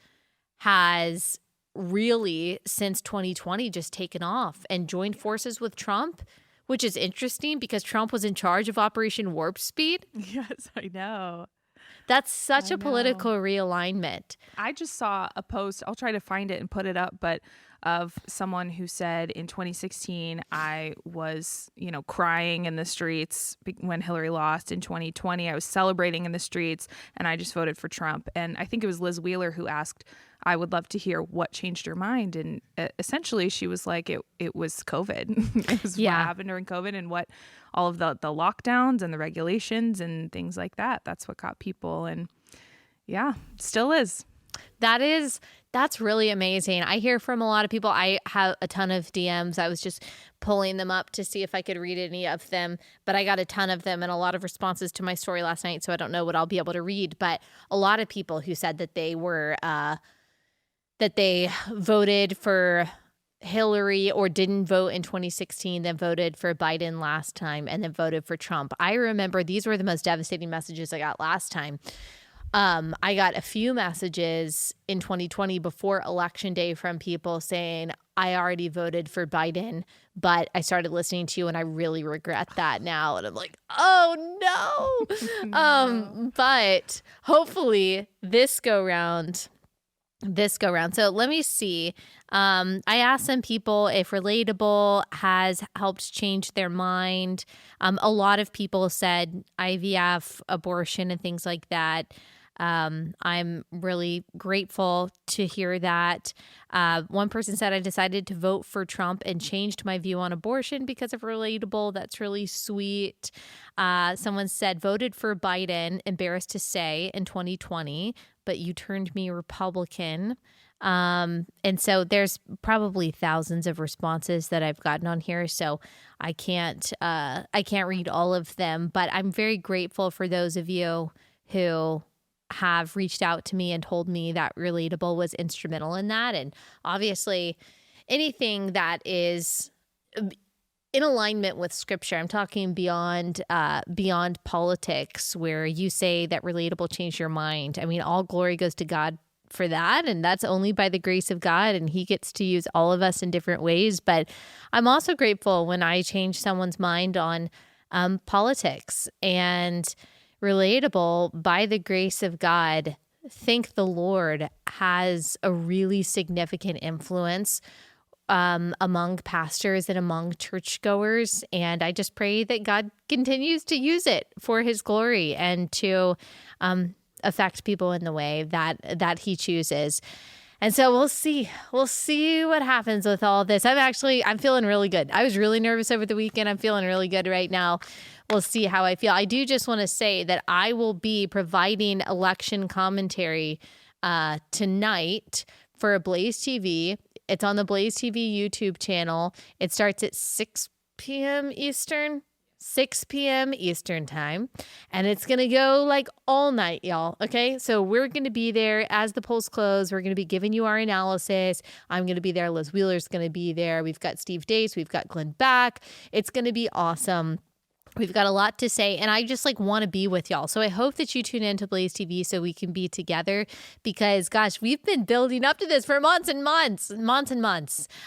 Speaker 1: has really since 2020 just taken off and joined forces with Trump, which is interesting because Trump was in charge of Operation Warp Speed.
Speaker 5: Yes, I know.
Speaker 1: That's such a political realignment.
Speaker 5: I just saw a post, I'll try to find it and put it up, but of someone who said in 2016, I was, crying in the streets when Hillary lost. In 2020, I was celebrating in the streets and I just voted for Trump. And I think it was Liz Wheeler who asked, I would love to hear what changed your mind. And essentially she was like, it was COVID. It was what happened during COVID and what all of the lockdowns and the regulations and things like that. That's what got people. And yeah, still is.
Speaker 1: That's really amazing. I hear from a lot of people. I have a ton of DMs. I was just pulling them up to see if I could read any of them, but I got a ton of them and a lot of responses to my story last night. So I don't know what I'll be able to read, but a lot of people who said that they were, that they voted for Hillary or didn't vote in 2016, then voted for Biden last time and then voted for Trump. I remember these were the most devastating messages I got last time. I got a few messages in 2020 before Election Day from people saying, I already voted for Biden, but I started listening to you and I really regret that now. And I'm like, oh no. But hopefully this go round. So let me see. I asked some people if relatable has helped change their mind. A lot of people said IVF, abortion, and things like that. I'm really grateful to hear that. One person said, I decided to vote for Trump and changed my view on abortion because of relatable. That's really sweet. Someone said, voted for Biden, embarrassed to say, in 2020, but you turned me Republican. And so there's probably thousands of responses that I've gotten on here. So I can't read all of them, but I'm very grateful for those of you who have reached out to me and told me that relatable was instrumental in that. And obviously anything that is in alignment with scripture, I'm talking beyond politics, where you say that relatable changed your mind. I mean, all glory goes to God for that. And that's only by the grace of God. And he gets to use all of us in different ways. But I'm also grateful when I change someone's mind on politics. And relatable, by the grace of God, thank the Lord, has a really significant influence among pastors and among churchgoers. And I just pray that God continues to use it for his glory and to affect people in the way that he chooses. And so we'll see what happens with all this. I'm feeling really good. I was really nervous over the weekend. I'm feeling really good right now. We'll see how I feel. I do just want to say that I will be providing election commentary tonight for Blaze TV. It's on the Blaze TV YouTube channel. It starts at 6 p.m. Eastern. 6 p.m. Eastern time. And it's going to go like all night, y'all. Okay. So we're going to be there as the polls close. We're going to be giving you our analysis. I'm going to be there. Liz Wheeler's going to be there. We've got Steve Dace. We've got Glenn Beck. It's going to be awesome. We've got a lot to say, and I just like want to be with y'all. So I hope that you tune into Blaze TV so we can be together because, gosh, we've been building up to this for months and months.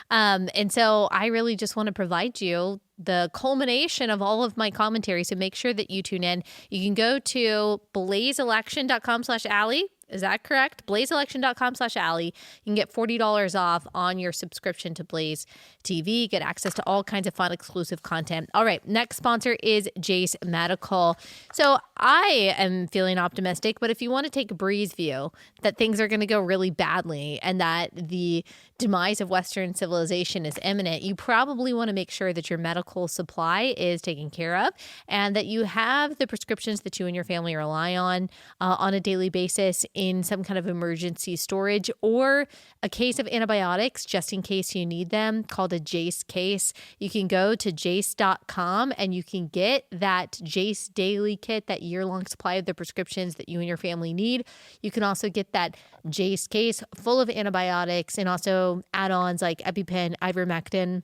Speaker 1: And so I really just want to provide you the culmination of all of my commentary. So make sure that you tune in. You can go to blazeelection.com/Allie. Is that correct? blazeelection.com/Allie. You can get $40 off on your subscription to Blaze TV. Get access to all kinds of fun exclusive content. All right. Next sponsor is Jace Medical. So I am feeling optimistic, but if you want to take Bri's view that things are going to go really badly and that the demise of Western civilization is imminent, you probably want to make sure that your medical supply is taken care of and that you have the prescriptions that you and your family rely on a daily basis in some kind of emergency storage or a case of antibiotics just in case you need them called a Jace case. You can go to jace.com and you can get that Jace daily kit, that year-long supply of the prescriptions that you and your family need. You can also get that Jace case full of antibiotics and also add-ons like EpiPen, ivermectin.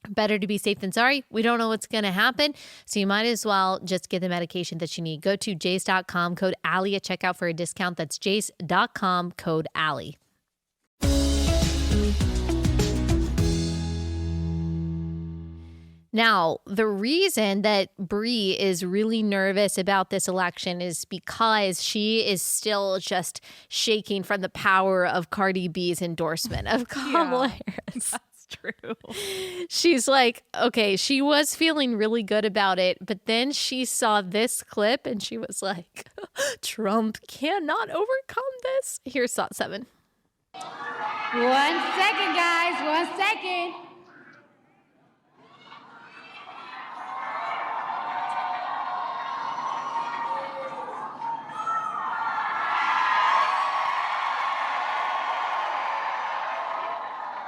Speaker 1: Better to be safe than sorry. We don't know what's going to happen. So you might as well just get the medication that you need. Go to jace.com, code Allie at checkout for a discount. That's jace.com, code Allie. Now, the reason that Bri is really nervous about this election is because she is still just shaking from the power of Cardi B's endorsement of Kamala Harris.
Speaker 5: That's true.
Speaker 1: She's like, okay, she was feeling really good about it, but then she saw this clip and she was like, Trump cannot overcome this. Here's Thought 7.
Speaker 6: 1 second, guys. 1 second.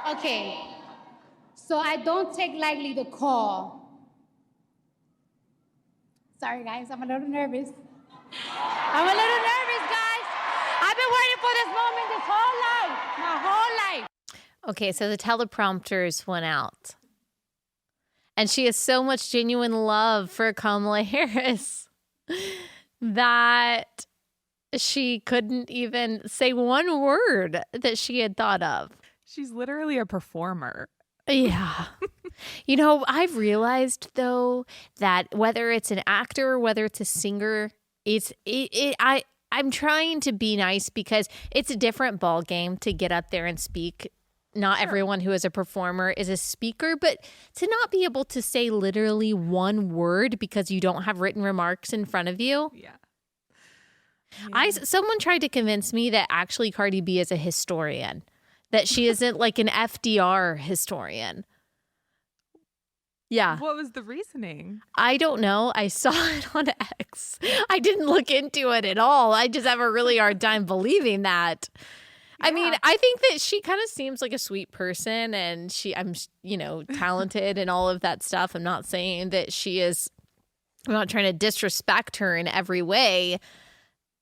Speaker 6: Okay, so I don't take lightly the call. Sorry, guys, I'm a little nervous. Guys. I've been waiting for this moment my whole life.
Speaker 1: Okay, so the teleprompters went out. And she has so much genuine love for Kamala Harris that she couldn't even say one word that she had thought of.
Speaker 5: She's literally a performer.
Speaker 1: Yeah. You know, I've realized, though, that whether it's an actor or whether it's a singer, I'm trying to be nice because it's a different ball game to get up there and speak. Not everyone who is a performer is a speaker, but to not be able to say literally one word because you don't have written remarks in front of you.
Speaker 5: Yeah.
Speaker 1: Someone tried to convince me that actually Cardi B is a historian, that she isn't like an FDR historian. Yeah.
Speaker 5: What was the reasoning?
Speaker 1: I don't know. I saw it on X. I didn't look into it at all. I just have a really hard time believing that. Yeah. I mean, I think that she kind of seems like a sweet person and I'm talented and all of that stuff. I'm not saying that she is, I'm not trying to disrespect her in every way.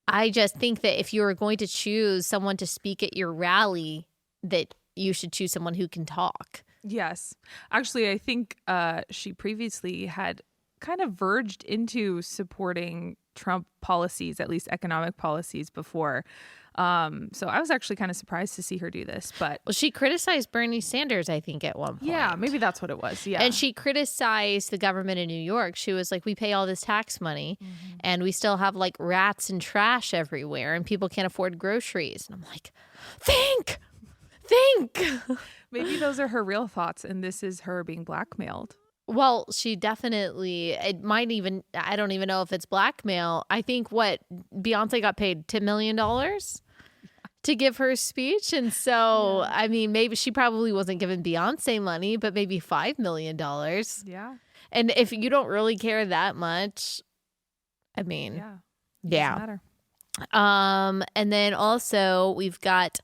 Speaker 1: I just think that if you are going to choose someone to speak at your rally, that you should choose someone who can talk.
Speaker 5: Yes. Actually, I think she previously had kind of verged into supporting Trump policies, at least economic policies before. So I was actually kind of surprised to see her do this. But
Speaker 1: well, she criticized Bernie Sanders, I think, at one point.
Speaker 5: Yeah, maybe that's what it was. Yeah.
Speaker 1: And she criticized the government in New York. She was like, we pay all this tax money and we still have like rats and trash everywhere and people can't afford groceries. And I'm like, think.
Speaker 5: Maybe those are her real thoughts and this is her being blackmailed.
Speaker 1: Well, she definitely, it might even, I don't even know if it's blackmail. I think Beyonce got paid $10 million to give her speech. And so, yeah. I mean, maybe she probably wasn't giving Beyonce money, but maybe $5 million.
Speaker 5: Yeah.
Speaker 1: And if you don't really care that much, I mean, yeah.
Speaker 5: Doesn't matter.
Speaker 1: And then also we've got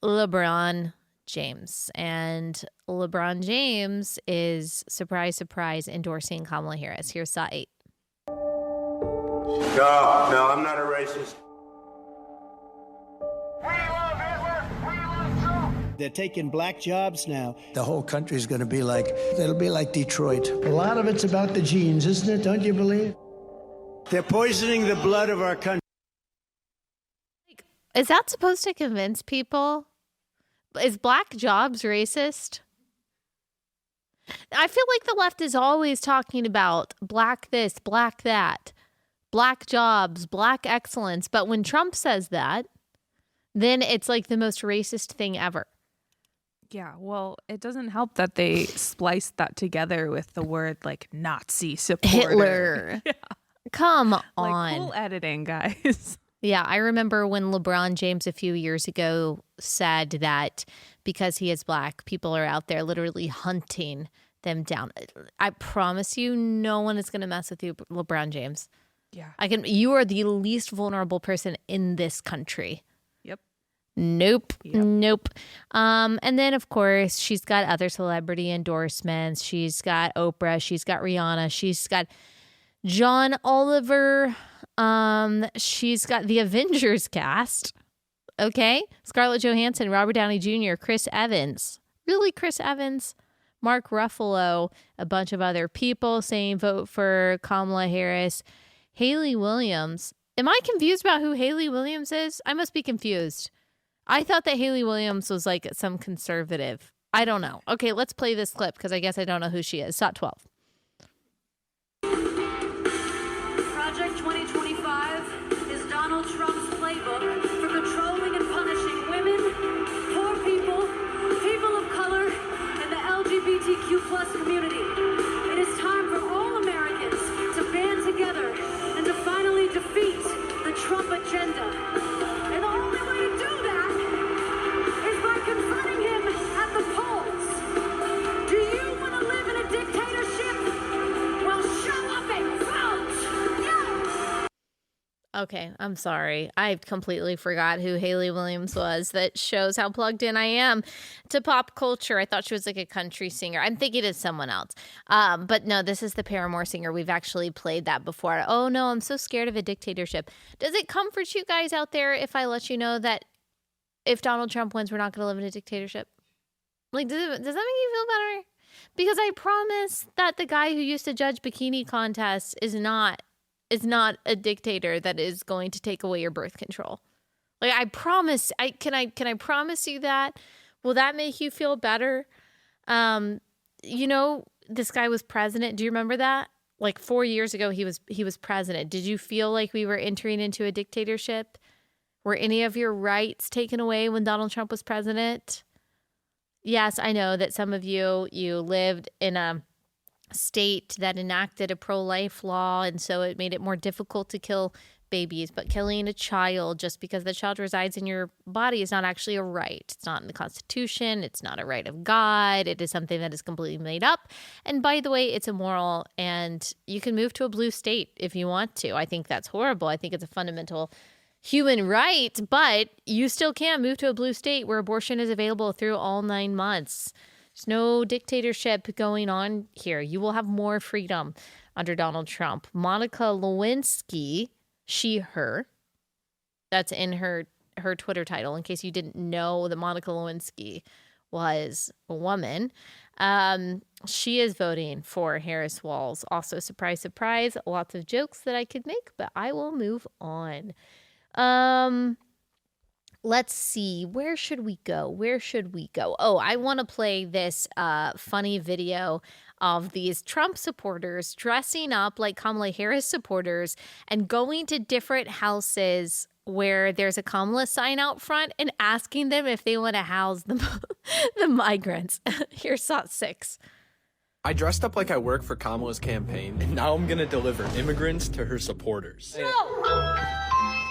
Speaker 1: LeBron James. And LeBron James is, surprise, surprise, endorsing Kamala Harris. Here's Saw 8.
Speaker 7: No, I'm not a racist.
Speaker 8: They're taking black jobs now.
Speaker 9: The whole country's going to be like, it'll be like Detroit.
Speaker 8: A lot of it's about the genes, isn't it? Don't you believe? They're poisoning the blood of our country.
Speaker 1: Is that supposed to convince people? Is black jobs racist? I feel like the left is always talking about black this, black that, black jobs, black excellence. But when Trump says that, then it's like the most racist thing ever.
Speaker 5: Yeah, well, it doesn't help that they spliced that together with the word like Nazi supporter.
Speaker 1: Hitler.
Speaker 5: Yeah.
Speaker 1: Come
Speaker 5: Like,
Speaker 1: on.
Speaker 5: cool editing, guys.
Speaker 1: Yeah, I remember when LeBron James a few years ago said that because he is black, people are out there literally hunting them down. I promise you, no one is going to mess with you, LeBron James.
Speaker 5: Yeah.
Speaker 1: You are the least vulnerable person in this country.
Speaker 5: Yep.
Speaker 1: Nope.
Speaker 5: Yep.
Speaker 1: Nope. And then, of course, she's got other celebrity endorsements. She's got Oprah. She's got Rihanna. She's got John Oliver. She's got the Avengers cast. Okay. Scarlett Johansson, Robert Downey Jr., Chris Evans. Really, Chris Evans? Mark Ruffalo, a bunch of other people saying vote for Kamala Harris. Haley Williams. Am I confused about who Haley Williams is? I must be confused. I thought that Haley Williams was like some conservative. I don't know. Okay, let's play this clip because I guess I don't know who she is. SOT 12.
Speaker 10: Project 2025 is Donald Trump's playbook for controlling and punishing women, poor people, people of color, and the LGBTQ plus community. It is time for all Americans to band together and to finally defeat the Trump agenda. And the only way to do that is by confronting him at the polls. Do you want to live in a dictatorship? Well, show up and vote! Yeah!
Speaker 1: Okay, I'm sorry. I completely forgot who Haley Williams was. That shows how plugged in I am to pop culture. I thought she was like a country singer. I'm thinking it's someone else. But no, this is the Paramore singer. We've actually played that before. Oh no, I'm so scared of a dictatorship. Does it comfort you guys out there if I let you know that if Donald Trump wins, we're not going to live in a dictatorship? Like, does that make you feel better? Because I promise that the guy who used to judge bikini contests is not a dictator that is going to take away your birth control. Like, I promise. Can I promise you that? Will that make you feel better? You know, this guy was president. Do you remember that? Like 4 years ago, he was president. Did you feel like we were entering into a dictatorship? Were any of your rights taken away when Donald Trump was president? Yes, I know that some of you lived in a state that enacted a pro-life law, and so it made it more difficult to kill babies. But killing a child just because the child resides in your body is not actually a right. It's not in the Constitution. It's not a right of God. It is something that is completely made up. And by the way, it's immoral, and you can move to a blue state if you want to. I think that's horrible. I think it's a fundamental human right, but you still can move to a blue state where abortion is available through all 9 months. There's no dictatorship going on here. You will have more freedom under Donald Trump. Monica Lewinsky, she, her, that's in her Twitter title, in case you didn't know that Monica Lewinsky was a woman. She is voting for Harris Walls. Also, surprise, surprise, lots of jokes that I could make, but I will move on. Let's see. Where should we go? Oh, I want to play this funny video of these Trump supporters dressing up like Kamala Harris supporters and going to different houses where there's a Kamala sign out front and asking them if they want to house the migrants. Here's SOT 6.
Speaker 11: I dressed up like I work for Kamala's campaign, and now I'm gonna deliver immigrants to her supporters.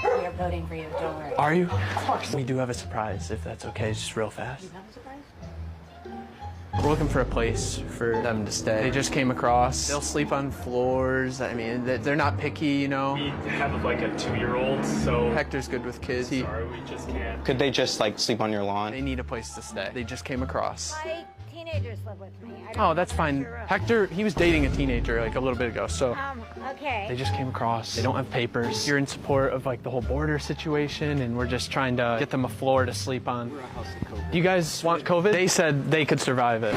Speaker 10: We are voting for you, don't worry.
Speaker 12: Are you? Of course. We do have a surprise, if that's okay, just real fast.
Speaker 10: You have a surprise?
Speaker 11: We're looking for a place for them to stay. They just came across. They'll sleep on floors. I mean, they're not picky, you know.
Speaker 12: We have like a 2-year-old, so
Speaker 11: Hector's good with kids.
Speaker 12: Sorry, we just can't.
Speaker 13: Could they just like sleep on your lawn?
Speaker 11: They need a place to stay. They just came across.
Speaker 6: My teenagers live with me.
Speaker 11: Oh, that's fine. Hector, he was dating a teenager like a little bit ago, so
Speaker 6: Okay.
Speaker 11: they just came across. They don't have papers. You're in support of like the whole border situation, and we're just trying to get them a floor to sleep on. Do you guys want COVID? They said they could survive it.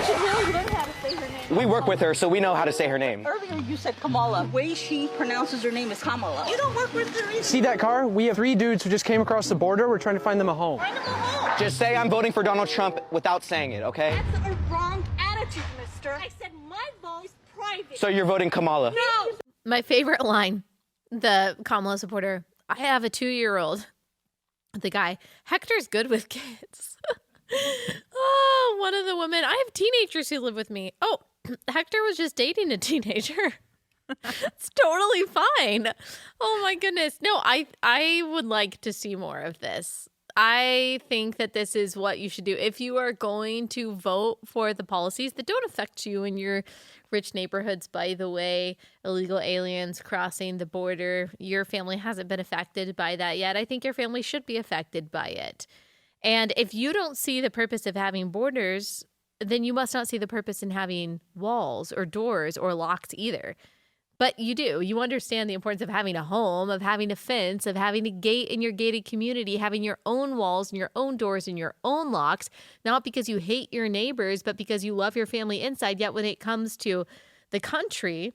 Speaker 13: We work with her, so we know how to say her name.
Speaker 14: Earlier you said Kamala. The way she pronounces her name is Kamala. You don't work with her either.
Speaker 11: See that car? We have 3 dudes who just came across the border. We're trying to find them a home.
Speaker 14: Find them a home.
Speaker 13: Just say I'm voting for Donald Trump without saying it, okay?
Speaker 14: That's a wrong attitude, mister. I said my vote is private.
Speaker 13: So you're voting Kamala?
Speaker 14: No.
Speaker 1: My favorite line, the Kamala supporter, I have a 2-year-old. The guy, Hector's good with kids. Oh, one of the women, I have teenagers who live with me. Oh, Hector was just dating a teenager. It's totally fine. Oh my goodness. No, I would like to see more of this. I think that this is what you should do. If you are going to vote for the policies that don't affect you in your rich neighborhoods, by the way, illegal aliens crossing the border, your family hasn't been affected by that yet. I think your family should be affected by it. And if you don't see the purpose of having borders, then you must not see the purpose in having walls or doors or locks either. But you do. You understand the importance of having a home, of having a fence, of having a gate in your gated community, having your own walls and your own doors and your own locks, not because you hate your neighbors, but because you love your family inside. Yet when it comes to the country,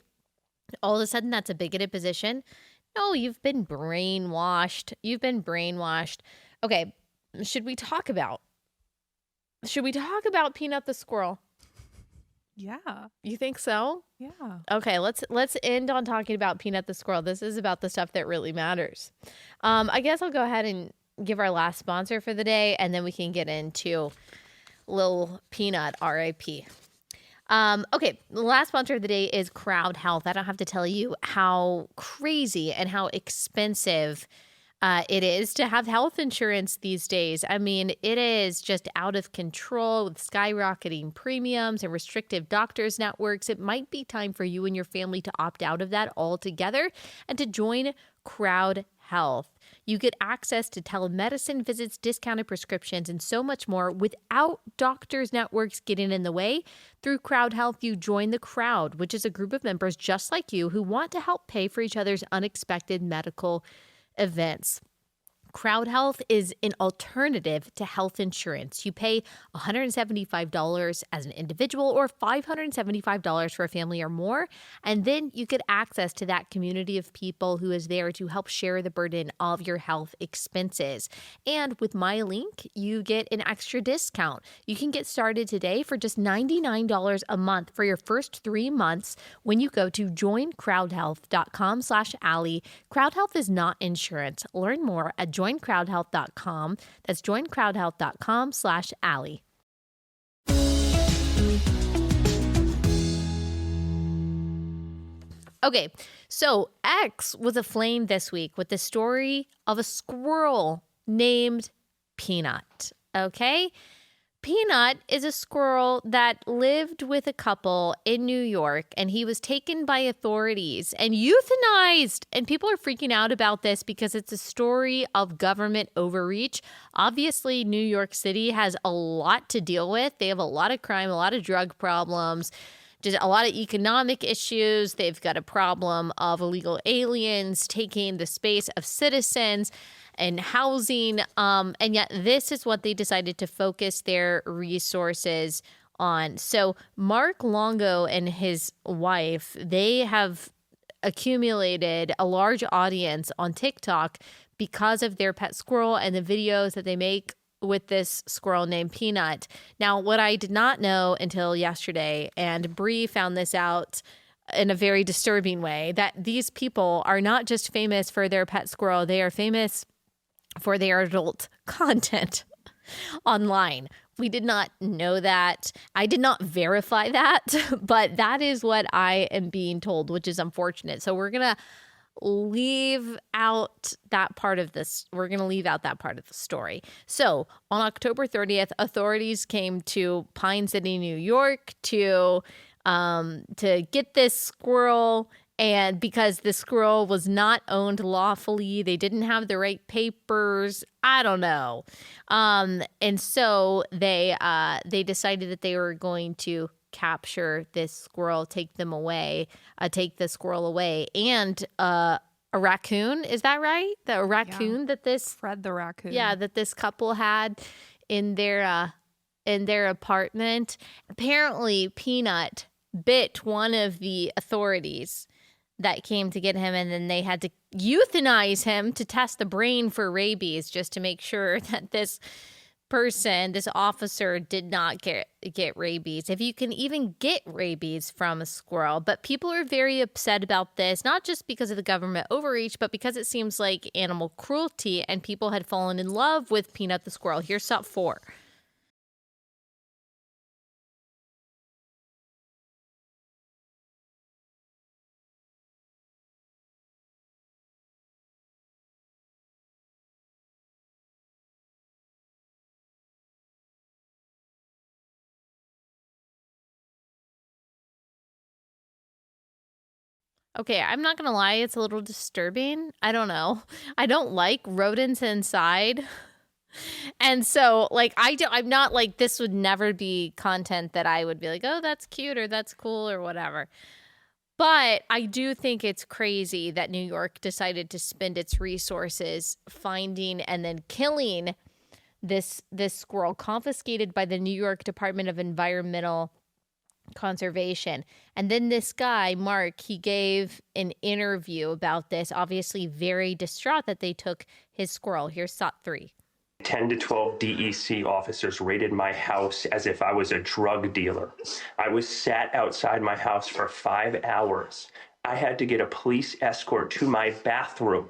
Speaker 1: all of a sudden that's a bigoted position. No, you've been brainwashed. You've been brainwashed. Okay, should we talk about Peanut the squirrel?
Speaker 5: Yeah.
Speaker 1: You think so?
Speaker 5: Yeah.
Speaker 1: Okay, let's end on talking about Peanut the squirrel. This is about the stuff that really matters. I guess I'll go ahead and give our last sponsor for the day, and then we can get into Lil Peanut, R.I.P. Okay, the last sponsor of the day is Crowd Health. I don't have to tell you how crazy and how expensive it is to have health insurance these days. I mean, it is just out of control with skyrocketing premiums and restrictive doctors networks. It might be time for you and your family to opt out of that altogether and to join Crowd Health. You get access to telemedicine visits, discounted prescriptions, and so much more without doctors' networks getting in the way. Through Crowd Health, you join the crowd, which is a group of members just like you who want to help pay for each other's unexpected medical events. Crowd Health is an alternative to health insurance. You pay $175 as an individual or $575 for a family or more, and then you get access to that community of people who is there to help share the burden of your health expenses. And with my link, you get an extra discount. You can get started today for just $99 a month for your first 3 months when you go to joincrowdhealth.com/Allie. Crowd Health is not insurance. Learn more at joincrowdhealth.com. That's joincrowdhealth.com/Allie. Okay, so X was aflame this week with the story of a squirrel named Peanut. Okay? Peanut is a squirrel that lived with a couple in New York, and he was taken by authorities and euthanized. And people are freaking out about this because it's a story of government overreach. Obviously, New York City has a lot to deal with. They have a lot of crime, a lot of drug problems, just a lot of economic issues. They've got a problem of illegal aliens taking the space of citizens and housing. And yet this is what they decided to focus their resources on. So Mark Longo and his wife, they have accumulated a large audience on TikTok because of their pet squirrel and the videos that they make with this squirrel named Peanut. Now, what I did not know until yesterday, and Bri found this out in a very disturbing way, that these people are not just famous for their pet squirrel, they are famous for their adult content online. We did not know that. I did not verify that, but that is what I am being told, which is unfortunate. So we're going to leave out that part of this. We're going to leave out that part of the story. So on October 30th, authorities came to Pine City, New York to get this squirrel. And because the squirrel was not owned lawfully, they didn't have the right papers. I don't know. And so they decided that they were going to capture this squirrel, take the squirrel away, and a raccoon. Is that right? The raccoon that this
Speaker 5: Fred the raccoon.
Speaker 1: Yeah, that this couple had in their apartment. Apparently, Peanut bit one of the authorities that came to get him, and then they had to euthanize him to test the brain for rabies, just to make sure that this officer did not get rabies, if you can even get rabies from a squirrel. But people are very upset about this, not just because of the government overreach, but because it seems like animal cruelty, and people had fallen in love with Peanut the squirrel. Here's Sub 4. Okay, I'm not gonna lie, it's a little disturbing. I don't know. I don't like rodents inside. And so, like, I'm not like, this would never be content that I would be like, oh, that's cute or that's cool or whatever. But I do think it's crazy that New York decided to spend its resources finding and then killing this squirrel, confiscated by the New York Department of Environmental Conservation. And then this guy, Mark, he gave an interview about this, obviously very distraught that they took his squirrel. Here's SOT 3.
Speaker 15: 10 to 12 DEC officers raided my house as if I was a drug dealer. I was sat outside my house for 5 hours. I had to get a police escort to my bathroom.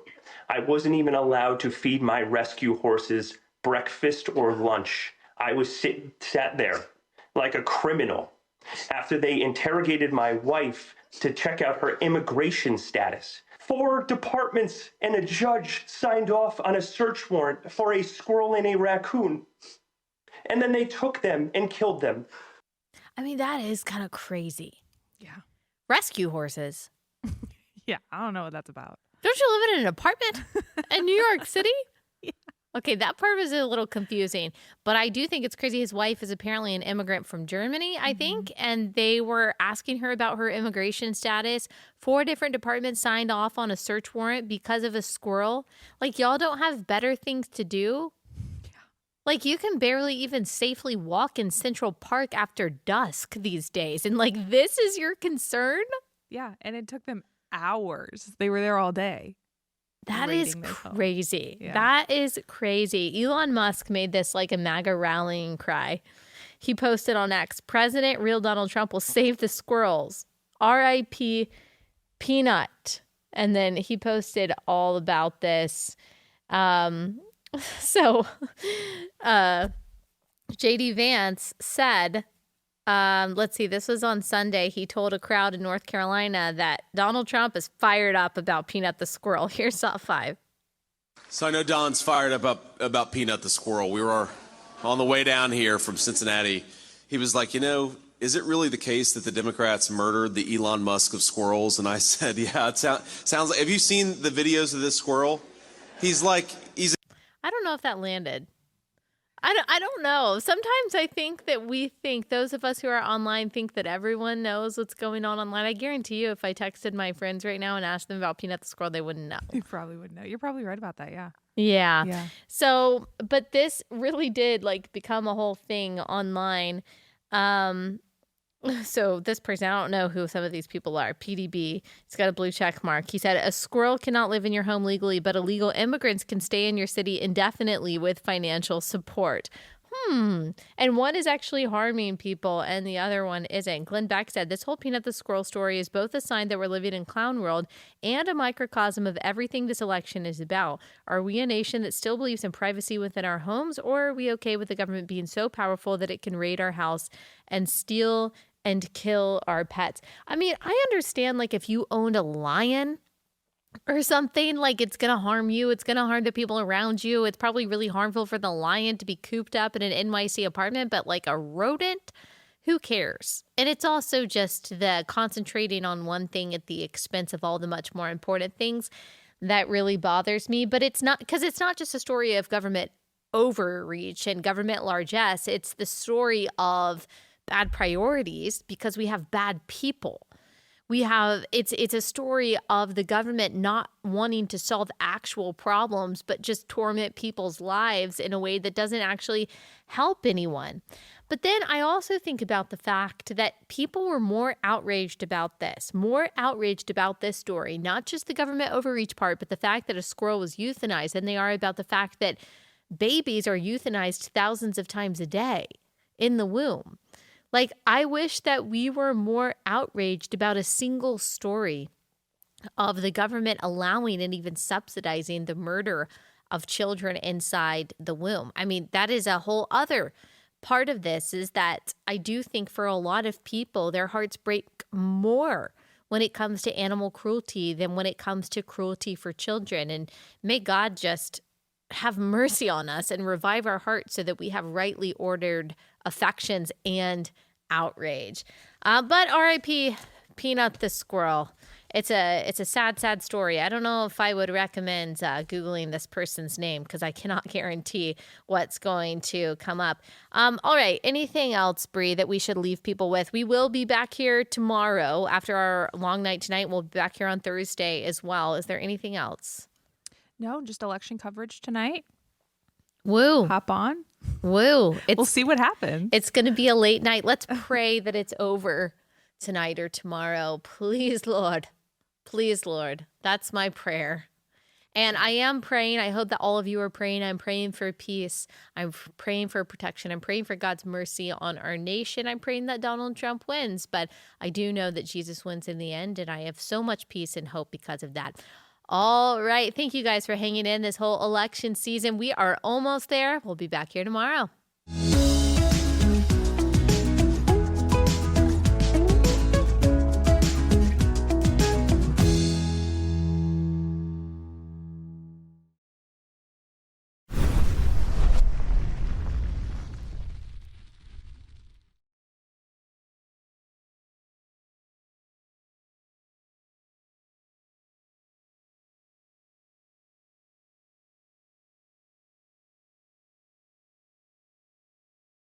Speaker 15: I wasn't even allowed to feed my rescue horses breakfast or lunch. I was sat there like a criminal after they interrogated my wife to check out her immigration status. 4 departments and a judge signed off on a search warrant for a squirrel and a raccoon. And then they took them and killed them.
Speaker 1: I mean, that is kind of crazy.
Speaker 5: Yeah.
Speaker 1: Rescue horses.
Speaker 5: Yeah, I don't know what that's about.
Speaker 1: Don't you live in an apartment in New York City? Yeah. Okay, that part was a little confusing, but I do think it's crazy. His wife is apparently an immigrant from Germany, I think, and they were asking her about her immigration status. 4 different departments signed off on a search warrant because of a squirrel. Like, y'all don't have better things to do? Yeah. Like, you can barely even safely walk in Central Park after dusk these days, and, like, this is your concern?
Speaker 5: Yeah, and it took them hours. They were there all day.
Speaker 1: That is crazy.
Speaker 5: Yeah.
Speaker 1: That is crazy. Elon Musk made this like a MAGA rallying cry. He posted on X, President real Donald Trump will save the squirrels. R.I.P. Peanut. And then he posted all about this. So J.D. Vance said, let's see, this was on Sunday. He told a crowd in North Carolina that Donald Trump is fired up about Peanut the squirrel. Here's top 5.
Speaker 16: So I know Don's fired up about Peanut the squirrel. We were on the way down here from Cincinnati. He was like, is it really the case that the Democrats murdered the Elon Musk of squirrels? And I said, yeah, it sounds like, have you seen the videos of this squirrel?
Speaker 1: I don't know if that landed. I don't know. Sometimes I think that those of us who are online think that everyone knows what's going on online. I guarantee you if I texted my friends right now and asked them about Peanut the squirrel, they wouldn't know.
Speaker 5: You probably wouldn't know. You're probably right about that, yeah.
Speaker 1: Yeah. So, but this really did like become a whole thing online. So this person, I don't know who some of these people are. PDB, he's got a blue check mark. He said, a squirrel cannot live in your home legally, but illegal immigrants can stay in your city indefinitely with financial support. And one is actually harming people and the other one isn't. Glenn Beck said, this whole Peanut the squirrel story is both a sign that we're living in clown world and a microcosm of everything this election is about. Are we a nation that still believes in privacy within our homes, or are we okay with the government being so powerful that it can raid our house and steal and kill our pets? I mean, I understand, like, if you owned a lion or something. Like, it's going to harm you. It's going to harm the people around you. It's probably really harmful for the lion to be cooped up in an NYC apartment, but like a rodent, who cares? And it's also just the concentrating on one thing at the expense of all the much more important things that really bothers me. But it's not, because it's not just a story of government overreach and government largesse. It's the story of bad priorities because we have bad people. It's a story of the government not wanting to solve actual problems, but just torment people's lives in a way that doesn't actually help anyone. But then I also think about the fact that people were more outraged about this story, not just the government overreach part, but the fact that a squirrel was euthanized, than they are about the fact that babies are euthanized thousands of times a day in the womb. Like, I wish that we were more outraged about a single story of the government allowing and even subsidizing the murder of children inside the womb. I mean, that is a whole other part of this, is that I do think for a lot of people, their hearts break more when it comes to animal cruelty than when it comes to cruelty for children. And may God just have mercy on us and revive our hearts so that we have rightly ordered affections and outrage. But R.I.P. Peanut the squirrel. It's a sad, sad story. I don't know if I would recommend Googling this person's name because I cannot guarantee what's going to come up. All right. Anything else, Bri, that we should leave people with? We will be back here tomorrow after our long night tonight. We'll be back here on Thursday as well. Is there anything else?
Speaker 5: No, just election coverage tonight.
Speaker 1: Woo.
Speaker 5: Hop on.
Speaker 1: Woo.
Speaker 5: We'll see what happens.
Speaker 1: It's going to be a late night. Let's pray that it's over tonight or tomorrow. Please, Lord. Please, Lord. That's my prayer. And I am praying. I hope that all of you are praying. I'm praying for peace. I'm praying for protection. I'm praying for God's mercy on our nation. I'm praying that Donald Trump wins. But I do know that Jesus wins in the end. And I have so much peace and hope because of that. All right. Thank you guys for hanging in this whole election season. We are almost there. We'll be back here tomorrow.